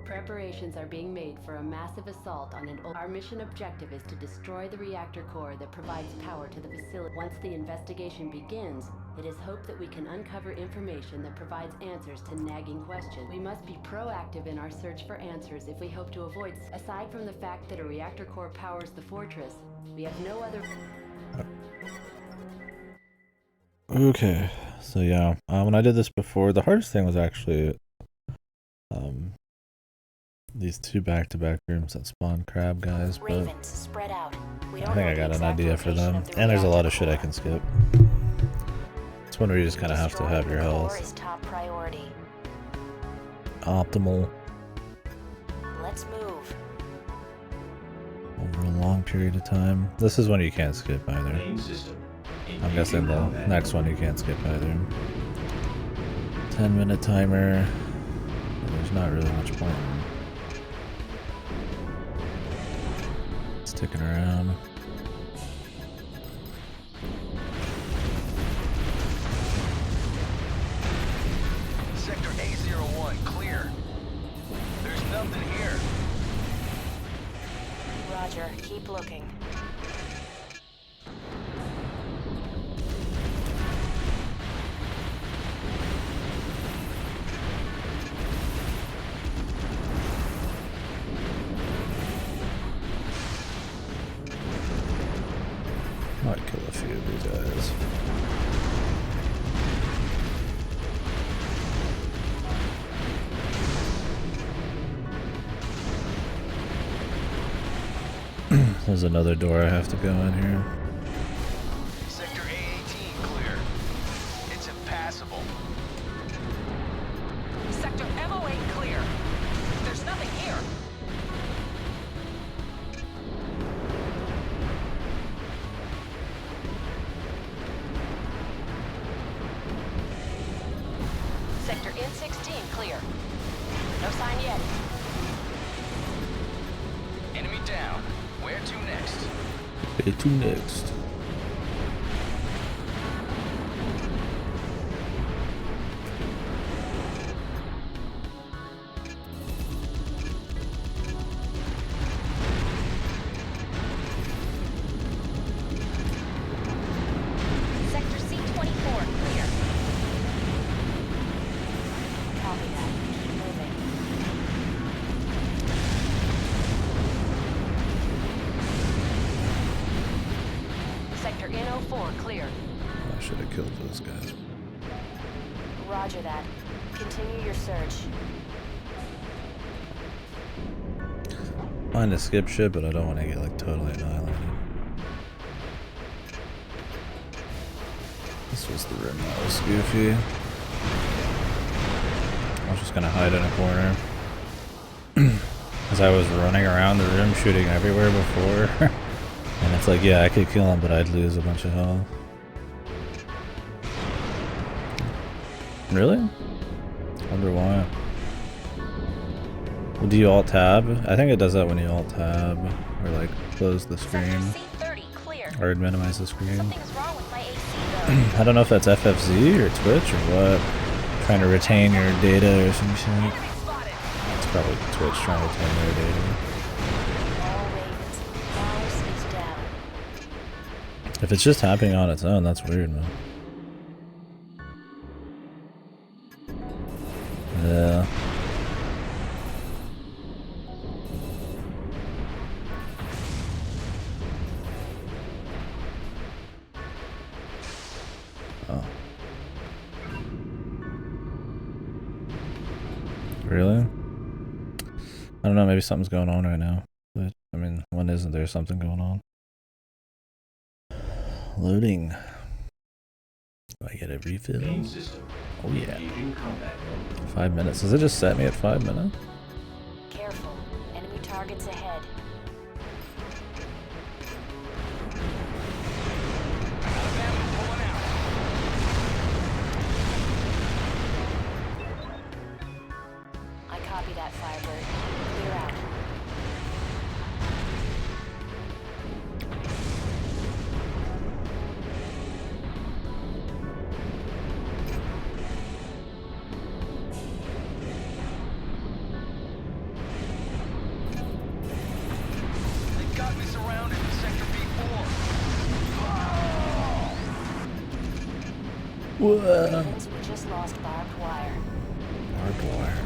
[SPEAKER 7] Preparations are being made for a massive assault on an. Our mission objective is to destroy the reactor core that provides power to the facility. Once the investigation begins, it is hoped that we can uncover information that provides answers to nagging questions. We must be proactive in our search for answers if we hope to avoid. Aside from the fact that a reactor core powers the fortress, we have no other.
[SPEAKER 4] Okay, so yeah, when I did this before, the hardest thing was actually these two back-to-back rooms that spawn crab guys, but
[SPEAKER 3] Ravens, spread out. We don't
[SPEAKER 4] I think
[SPEAKER 3] know
[SPEAKER 4] I
[SPEAKER 3] the
[SPEAKER 4] got an
[SPEAKER 3] exact
[SPEAKER 4] idea for
[SPEAKER 3] location
[SPEAKER 4] them.
[SPEAKER 3] of the
[SPEAKER 4] And there's a lot
[SPEAKER 3] reactor
[SPEAKER 4] of shit I
[SPEAKER 3] core.
[SPEAKER 4] can skip. It's one where you just kind of have to have your
[SPEAKER 3] Destroying the core
[SPEAKER 4] health
[SPEAKER 3] is top priority.
[SPEAKER 4] optimal
[SPEAKER 3] Let's move.
[SPEAKER 4] over a long period of time. This is one you can't skip either.
[SPEAKER 2] Main system.
[SPEAKER 4] I'm guessing the next one you can't skip either. 10-minute timer. There's not really much point in sticking around.
[SPEAKER 9] Sector A01 clear. There's nothing here.
[SPEAKER 3] Roger, keep looking.
[SPEAKER 4] Might kill a few of these guys. There's another door I have to go in here.
[SPEAKER 9] Sector A18 clear. It's impassable.
[SPEAKER 6] Sector MO8 clear. There's nothing here.
[SPEAKER 3] Sector N16 clear. No sign yet.
[SPEAKER 9] Enemy down. Where to next?
[SPEAKER 4] Where to next?
[SPEAKER 3] Sector C24 clear. Copy that. Keep moving. Sector N04 clear.
[SPEAKER 4] I should have killed those guys.
[SPEAKER 3] Roger that. Continue your search.
[SPEAKER 4] Fine to skip shit, but I don't want to get like totally annihilated. This was the room that was goofy. I was just gonna hide in a corner. As I was running around the room shooting everywhere before. And it's like, yeah, I could kill him, but I'd lose a bunch of health. Really? Wonder why. Well, do you alt tab? I think it does that when you alt tab or like close the screen
[SPEAKER 3] Sector C30 clear.
[SPEAKER 4] or minimize the screen.
[SPEAKER 3] Something's wrong with my AC though.
[SPEAKER 4] I don't know if that's FFZ or Twitch or what. Trying to retain your data or some shit.
[SPEAKER 3] Enemy spotted.
[SPEAKER 4] It's probably Twitch trying to retain their data.
[SPEAKER 3] All Ravens. Mars is down.
[SPEAKER 4] If it's just happening on its own, that's weird, man. Yeah. Really? I don't know, maybe something's going on right now. But, I mean, when isn't there something going on? Loading. Do I get a refill?
[SPEAKER 2] Main system.
[SPEAKER 4] Oh yeah.
[SPEAKER 2] Engaging combat mode.
[SPEAKER 4] 5 minutes. Does it just set me at 5 minutes?
[SPEAKER 3] Careful. Enemy targets ahead. I copy that, Firebird. Clear out.
[SPEAKER 9] They got me surrounded in Sector B4.
[SPEAKER 4] Whoa.
[SPEAKER 3] Ravens, we just lost barbed wire.
[SPEAKER 4] Barbed wire.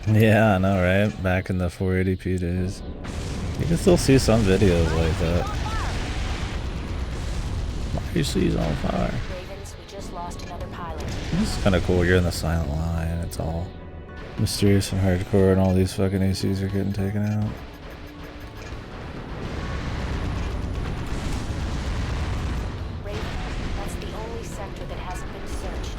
[SPEAKER 4] Yeah, I know, right? Back in the 480p days. You can still see some videos like that. My PC's on fire.
[SPEAKER 3] Ravens, we just lost another pilot.
[SPEAKER 4] This is kind of cool. You're in the silent line. It's all mysterious and hardcore, and all these fucking ACs are getting taken out.
[SPEAKER 3] Raven, that's the only sector that hasn't been searched.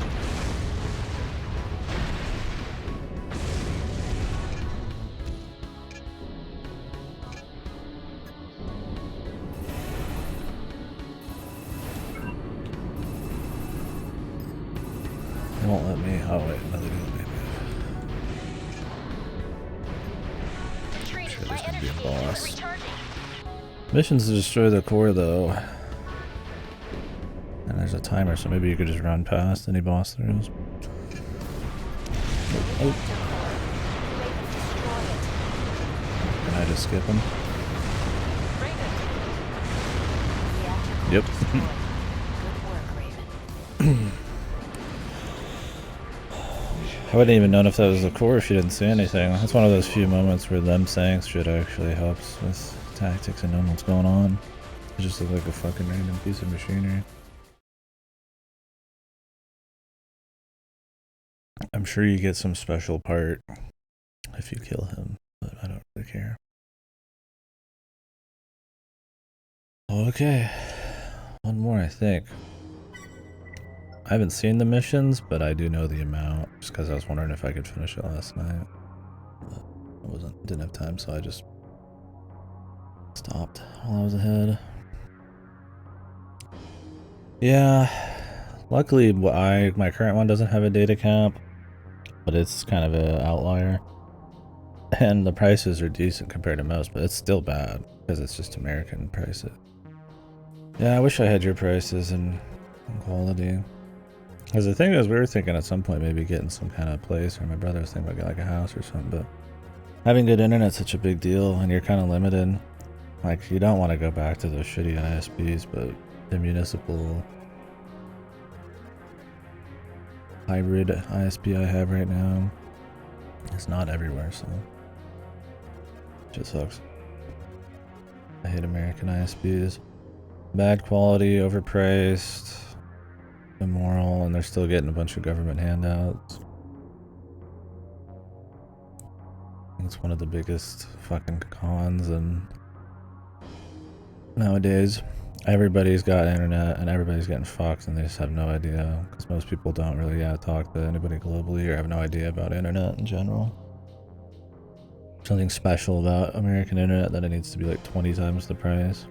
[SPEAKER 4] They won't let me. Oh wait, no, they do let me move. Sure, there's gonna be a boss. Missions to destroy the core, though. And there's a timer, so maybe you could just run past any boss there is. Oh. Can I just skip him? Yep.
[SPEAKER 3] Good work, Raven.
[SPEAKER 4] I wouldn't even known if that was the core if you didn't see anything. That's one of those few moments where them saying shit actually helps with tactics and knowing what's going on. It just looks like a fucking random piece of machinery. I'm sure you get some special part if you kill him, but I don't really care. Okay, one more I think. I haven't seen the missions, but I do know the amount, just because I was wondering if I could finish it last night. But I didn't have time, so I just stopped while I was ahead. Yeah, luckily my current one doesn't have a data cap, but it's kind of an outlier. And the prices are decent compared to most, but it's still bad, because it's just American prices. Yeah, I wish I had your prices and quality. Because the thing is, we were thinking at some point maybe getting some kind of place, or my brother was thinking about getting like a house or something, but having good internet's such a big deal, and you're kind of limited. Like, you don't want to go back to those shitty ISPs, but the municipal hybrid ISP I have right now is not everywhere, so it just sucks. I hate American ISPs. Bad quality, overpriced, immoral, and they're still getting a bunch of government handouts. I think it's one of the biggest fucking cons, and nowadays everybody's got internet and everybody's getting fucked, and they just have no idea, because most people don't really talk to anybody globally or have no idea about internet in general. Something special about American internet that it needs to be like 20 times the price.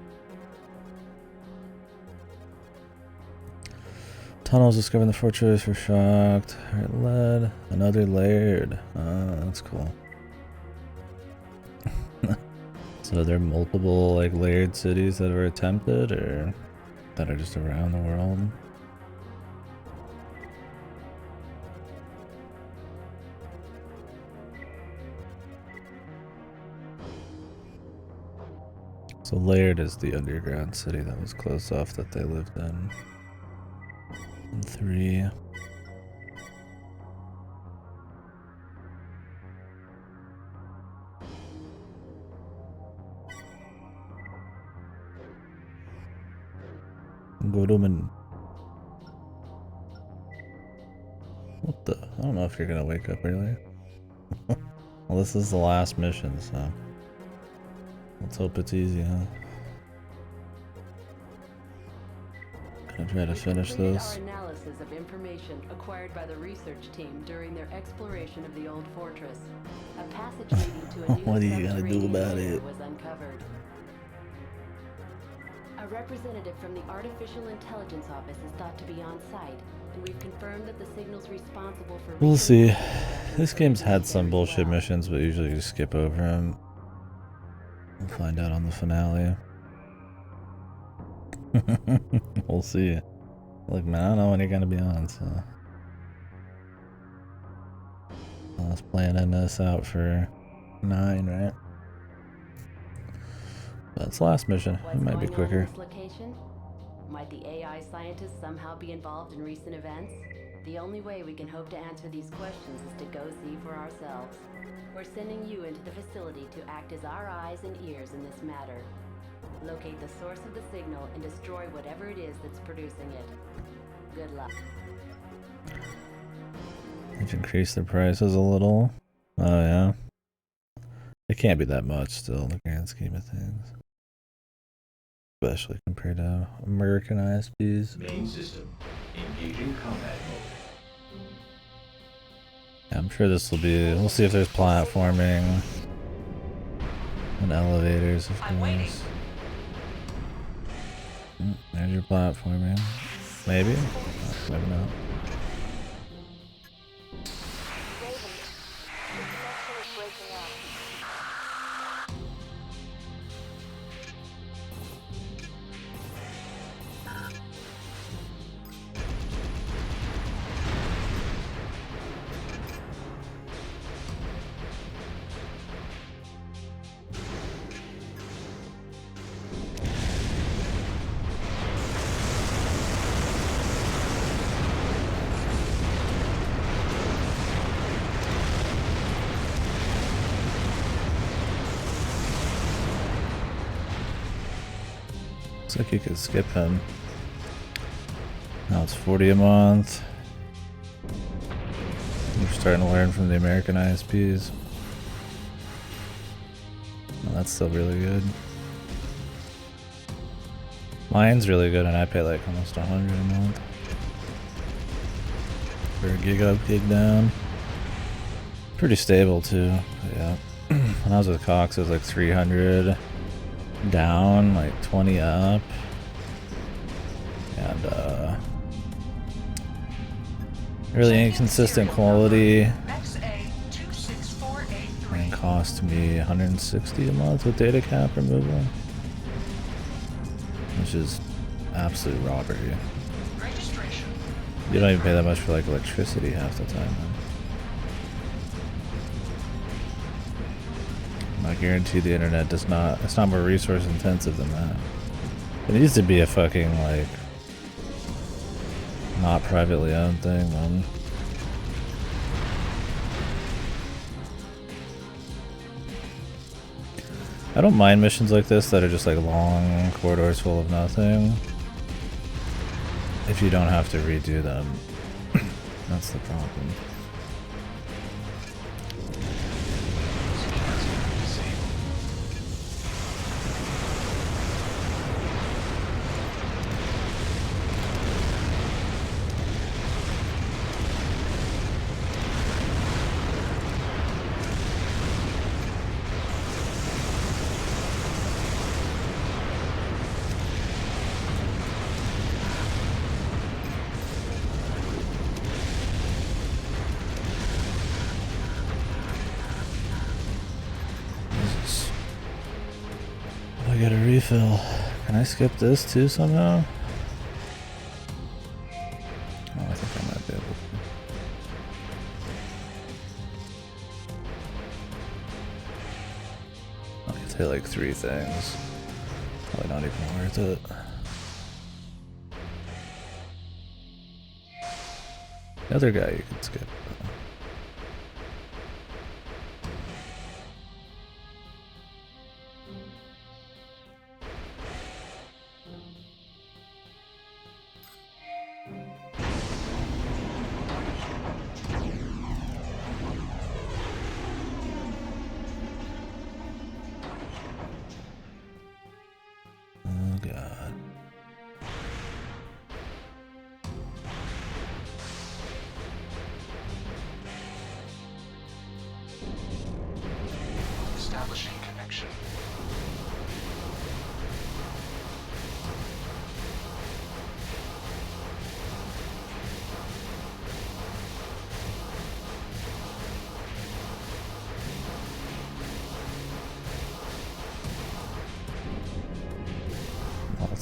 [SPEAKER 4] Tunnels discovering the fortress, were shocked. Alright, lead. Another layered. That's cool. So are there multiple like layered cities that were attempted, or that are just around the world? So layered is the underground city that was closed off that they lived in. 3. Goduman. What the? I don't know if you're gonna wake up early. Well, this is the last mission, so let's hope it's easy, huh? Gonna try to finish this.
[SPEAKER 7] Our analysis of information acquired by the research team during their exploration of the old fortress. A passage leading to a new
[SPEAKER 4] What are you gonna do
[SPEAKER 7] subterranean
[SPEAKER 4] about
[SPEAKER 7] layer
[SPEAKER 4] it?
[SPEAKER 7] was uncovered. A representative from the Artificial Intelligence Office is thought to be on site, and we've confirmed that the signals responsible for...
[SPEAKER 4] We'll see. This game's had some bullshit missions, but usually you just skip over them. We'll find out on the finale. We'll see. Look, man, I don't know when you're gonna be on, so I was planning this out for 9, right? That's the last mission. It might be quicker.
[SPEAKER 7] Might the AI scientists somehow be involved in recent events? The only way we can hope to answer these questions is to go see for ourselves. We're sending you into the facility to act as our eyes and ears in this matter. Locate the source of the signal and destroy whatever it is that's producing it. Good luck.
[SPEAKER 4] Let's increase the prices a little. Oh yeah. It can't be that much still in the grand scheme of things. Especially compared to American ISPs.
[SPEAKER 2] Main system. Engaging combat mode.
[SPEAKER 4] Yeah, I'm sure this will be... We'll see if there's platforming. And elevators, of course. There's your platforming. Maybe? Maybe not. Looks like you could skip him. Now it's 40 a month. We're starting to learn from the American ISPs. Well, that's still really good. Mine's really good and I pay like almost 100 a month. For a gig up, gig down. Pretty stable too, but yeah. When I was with Cox it was like 300 down, like 20 up. And really inconsistent quality. And cost me 160 a month with data cap removal. Which is absolute robbery. You don't even pay that much for like electricity half the time. I guarantee the internet does not, it's not more resource intensive than that. It needs to be a fucking like not privately owned thing, man. I don't mind missions like this that are just like long corridors full of nothing. If you don't have to redo them. That's the problem. I get a refill. Can I skip this too somehow? Oh, I think I might be able to. I can hit like 3 things. Probably not even worth it. The other guy you can skip.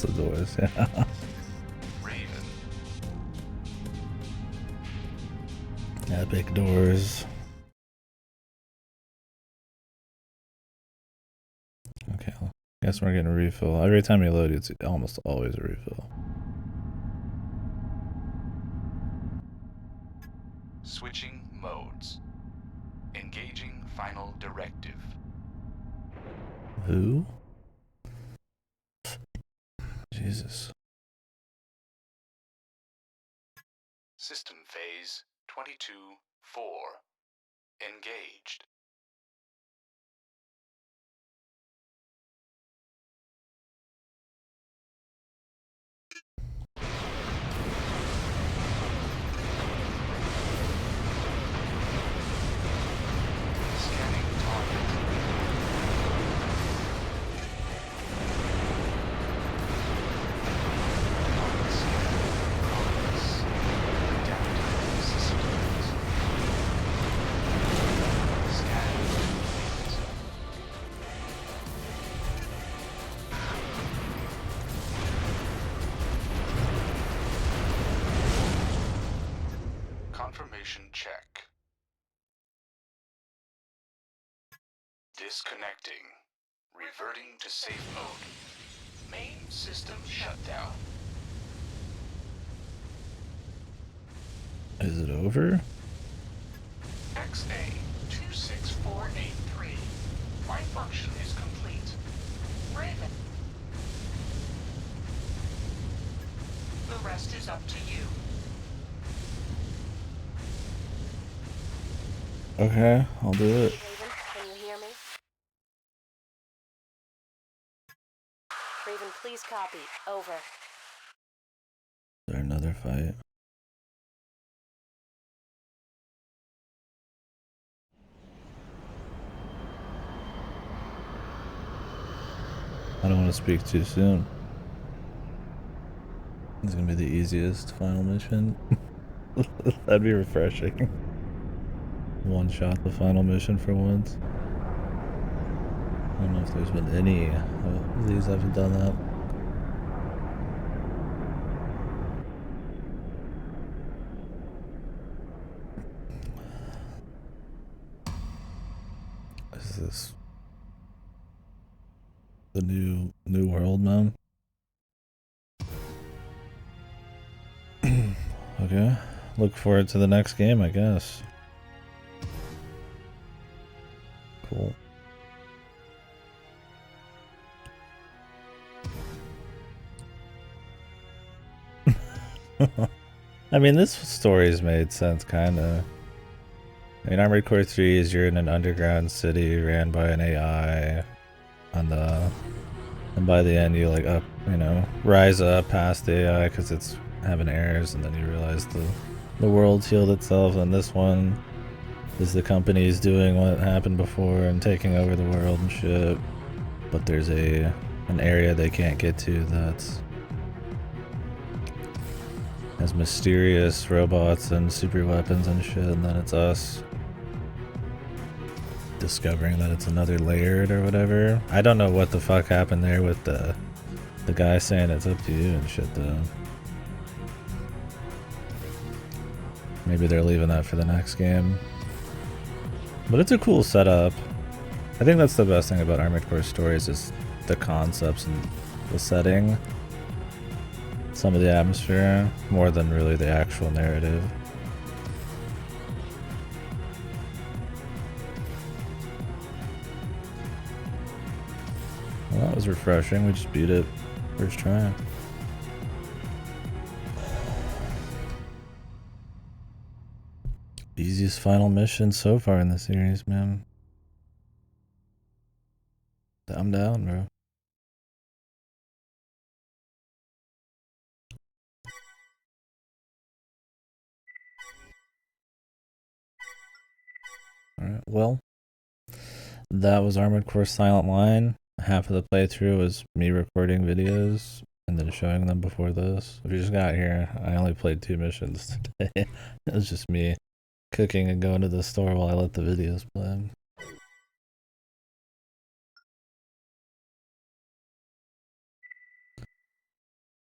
[SPEAKER 4] Lots of doors, yeah.
[SPEAKER 9] Raven.
[SPEAKER 4] Epic doors. Okay, I guess we're getting a refill. Every time you load, it's almost always a refill.
[SPEAKER 9] Switching modes. Engaging final directive.
[SPEAKER 4] Who? Jesus.
[SPEAKER 9] System phase 22-4. Engaged. Scanning target. Target scan. Progress. Adaptive systems. Scan complete. Confirmation check. Disconnecting. Reverting to safe mode. Main system shutdown.
[SPEAKER 4] Is it over?
[SPEAKER 9] XA 26483. My function is complete. Raven. The rest is up to you.
[SPEAKER 4] Okay, I'll do it.
[SPEAKER 3] Raven, can you hear me? Raven, please copy. Over.
[SPEAKER 4] Is there another fight? I don't want to speak too soon. It's gonna be the easiest final mission. That'd be refreshing. One shot the final mission for once. I don't know if there's been any of these haven't done that. Is this the new world, man? Okay. Look forward to the next game, I guess. Cool. I mean, this story's made sense, kinda. I mean, Armored Core 3 is you're in an underground city ran by an AI, and by the end you like rise up past the AI because it's having errors, and then you realize the world's healed itself, and this one is the companies doing what happened before and taking over the world and shit. But there's an area they can't get to that's has mysterious robots and super weapons and shit, and then it's us discovering that it's another layered or whatever. I don't know what the fuck happened there with the guy saying it's up to you and shit though. Maybe they're leaving that for the next game. But it's a cool setup. I think that's the best thing about Armored Core stories is the concepts and the setting. Some of the atmosphere, more than really the actual narrative. Well, that was refreshing. We just beat it first try. Easiest final mission so far in the series, man. I'm down, bro. Alright, well, that was Armored Core Silent Line. Half of the playthrough was me recording videos and then showing them before this. If you just got here, I only played 2 missions today. It was just me cooking and going to the store while I let the videos play.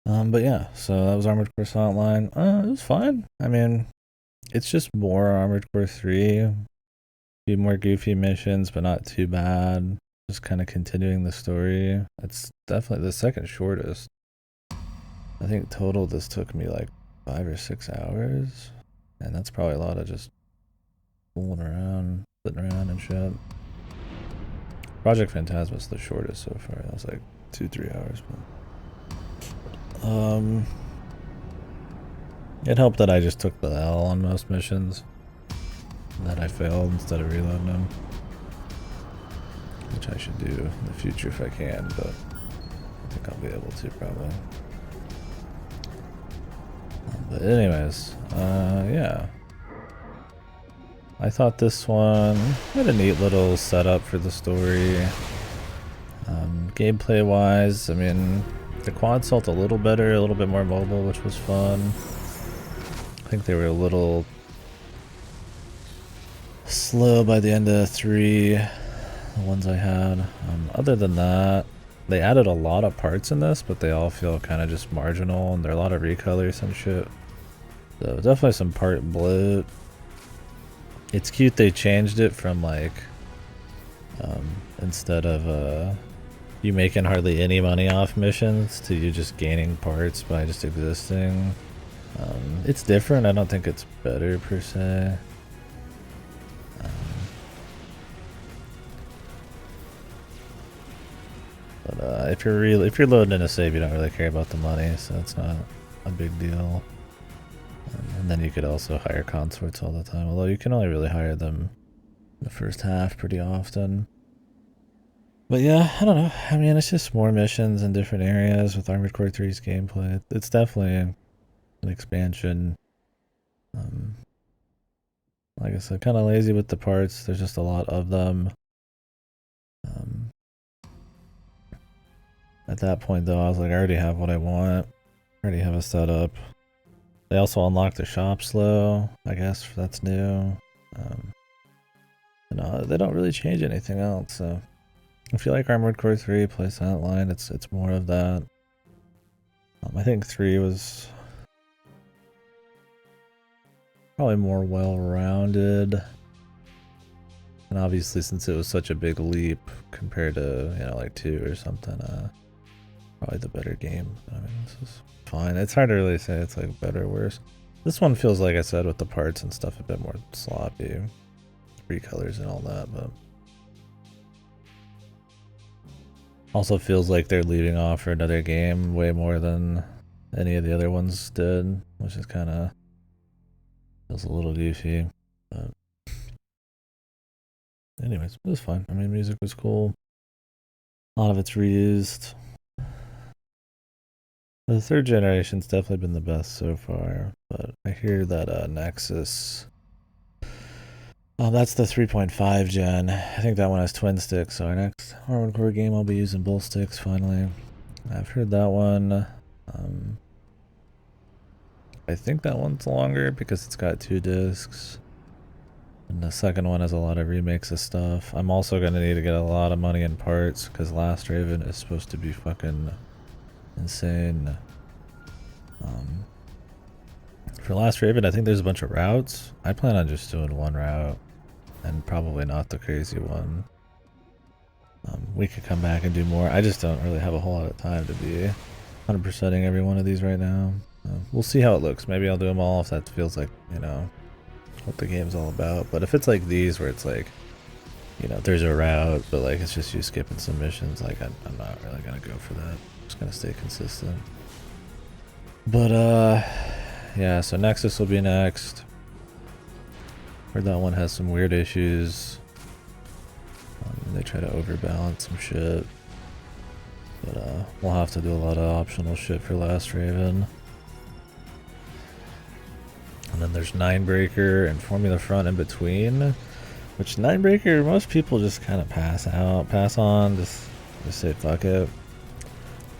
[SPEAKER 4] But yeah, so that was Armored Core Silent Line. It was fine. I mean, it's just more Armored Core 3. A few more goofy missions, but not too bad. Just kind of continuing the story. It's definitely the second shortest. I think total this took me like 5 or 6 hours. And that's probably a lot of just fooling around, sitting around and shit. Project Phantasma's the shortest so far. That was like 2-3 hours. But it helped that I just took the L on most missions. That I failed instead of reloading them. Which I should do in the future if I can, but I think I'll be able to probably. But anyways, yeah. I thought this one had a neat little setup for the story. Gameplay wise, I mean, the quads felt a little better, a little bit more mobile, which was fun. I think they were a little slow by the end of 3, the ones I had. Other than that, they added a lot of parts in this, but they all feel kind of just marginal, and there are a lot of recolors and shit. So definitely some part bloat. It's cute they changed it from like, instead of you making hardly any money off missions to you just gaining parts by just existing. It's different. I don't think it's better per se. But if you're loading in a save, you don't really care about the money, so it's not a big deal. And then you could also hire consorts all the time, although you can only really hire them in the first half pretty often. But yeah, I don't know. I mean, it's just more missions in different areas with Armored Core 3's gameplay. It's definitely an expansion. Like I said, kind of lazy with the parts. There's just a lot of them. At that point, though, I was like, I already have what I want. I already have a setup. They also unlocked the shop slow. I guess that's new. They don't really change anything else. So if you like Armored Core 3, play Silent Line. It's more of that. I think 3 was probably more well-rounded. And obviously, since it was such a big leap compared to, like 2 or something, probably the better game. I mean, this is fine. It's hard to really say it's like better or worse. This one feels, like I said, with the parts and stuff, a bit more sloppy. Recolors and all that, but also feels like they're leading off for another game way more than any of the other ones did, which is kind of feels a little goofy. But anyways, it was fun. I mean, music was cool. A lot of it's reused. The third generation's definitely been the best so far, but I hear that Nexus, that's the 3.5 gen. I think that one has twin sticks, so our next Armored Core game I'll be using both sticks finally. I've heard that one. I think that one's longer because it's got 2 discs. And the second one has a lot of remakes of stuff. I'm also going to need to get a lot of money in parts because Last Raven is supposed to be fucking insane. For Last Raven, I think there's a bunch of routes. I plan on just doing one route and probably not the crazy one. We could come back and do more. I just don't really have a whole lot of time to be 100%ing every one of these right now. We'll see how it looks. Maybe I'll do them all if that feels like, what the game's all about. But if it's like these where it's like, there's a route, but like it's just you skipping some missions, like I'm not really gonna go for that. I'm just gonna stay consistent. But yeah, so Nexus will be next. Heard that one has some weird issues. They try to overbalance some shit. But we'll have to do a lot of optional shit for Last Raven. And then there's Ninebreaker and Formula Front in between. Which Ninebreaker, most people just kind of pass on, just say fuck it.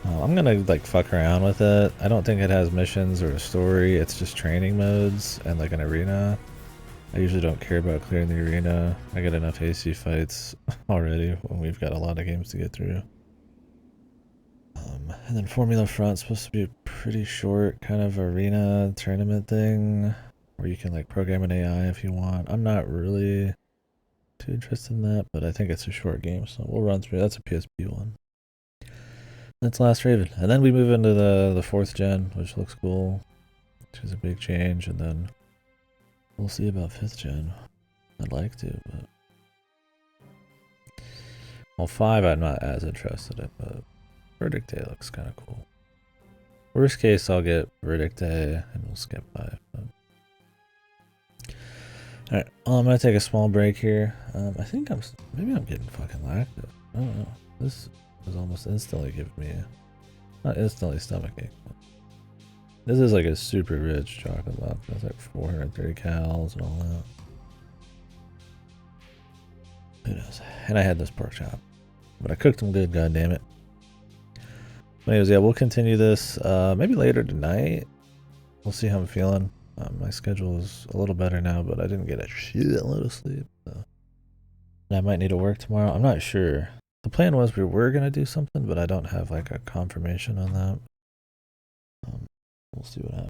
[SPEAKER 4] I'm gonna like fuck around with it. I don't think it has missions or a story. It's just training modes and like an arena. I usually don't care about clearing the arena. I get enough AC fights already when we've got a lot of games to get through. And then Formula Front's supposed to be a pretty short kind of arena tournament thing where you can like program an AI if you want. I'm not really too interested in that, but I think it's a short game, so we'll run through. That's a PSP one. That's Last Raven. And then we move into the 4th gen, which looks cool, which is a big change, and then we'll see about 5th gen. I'd like to, but... Well, 5 I'm not as interested in, but Verdict Day looks kind of cool. Worst case, I'll get Verdict Day, and we'll skip 5. But... Alright, well, I'm gonna take a small break here. I think maybe I'm getting fucking lactic. I don't know. This was almost instantly giving me, not instantly stomachache, but this is like a super rich chocolate milk. That's like 430 calories and all that. Who knows? And I had this pork chop, but I cooked them good, god damn it. But anyways, yeah, we'll continue this maybe later tonight. We'll see how I'm feeling. My schedule is a little better now, but I didn't get a shitload of sleep. So. And I might need to work tomorrow. I'm not sure. The plan was we were going to do something, but I don't have like a confirmation on that. We'll see what happens.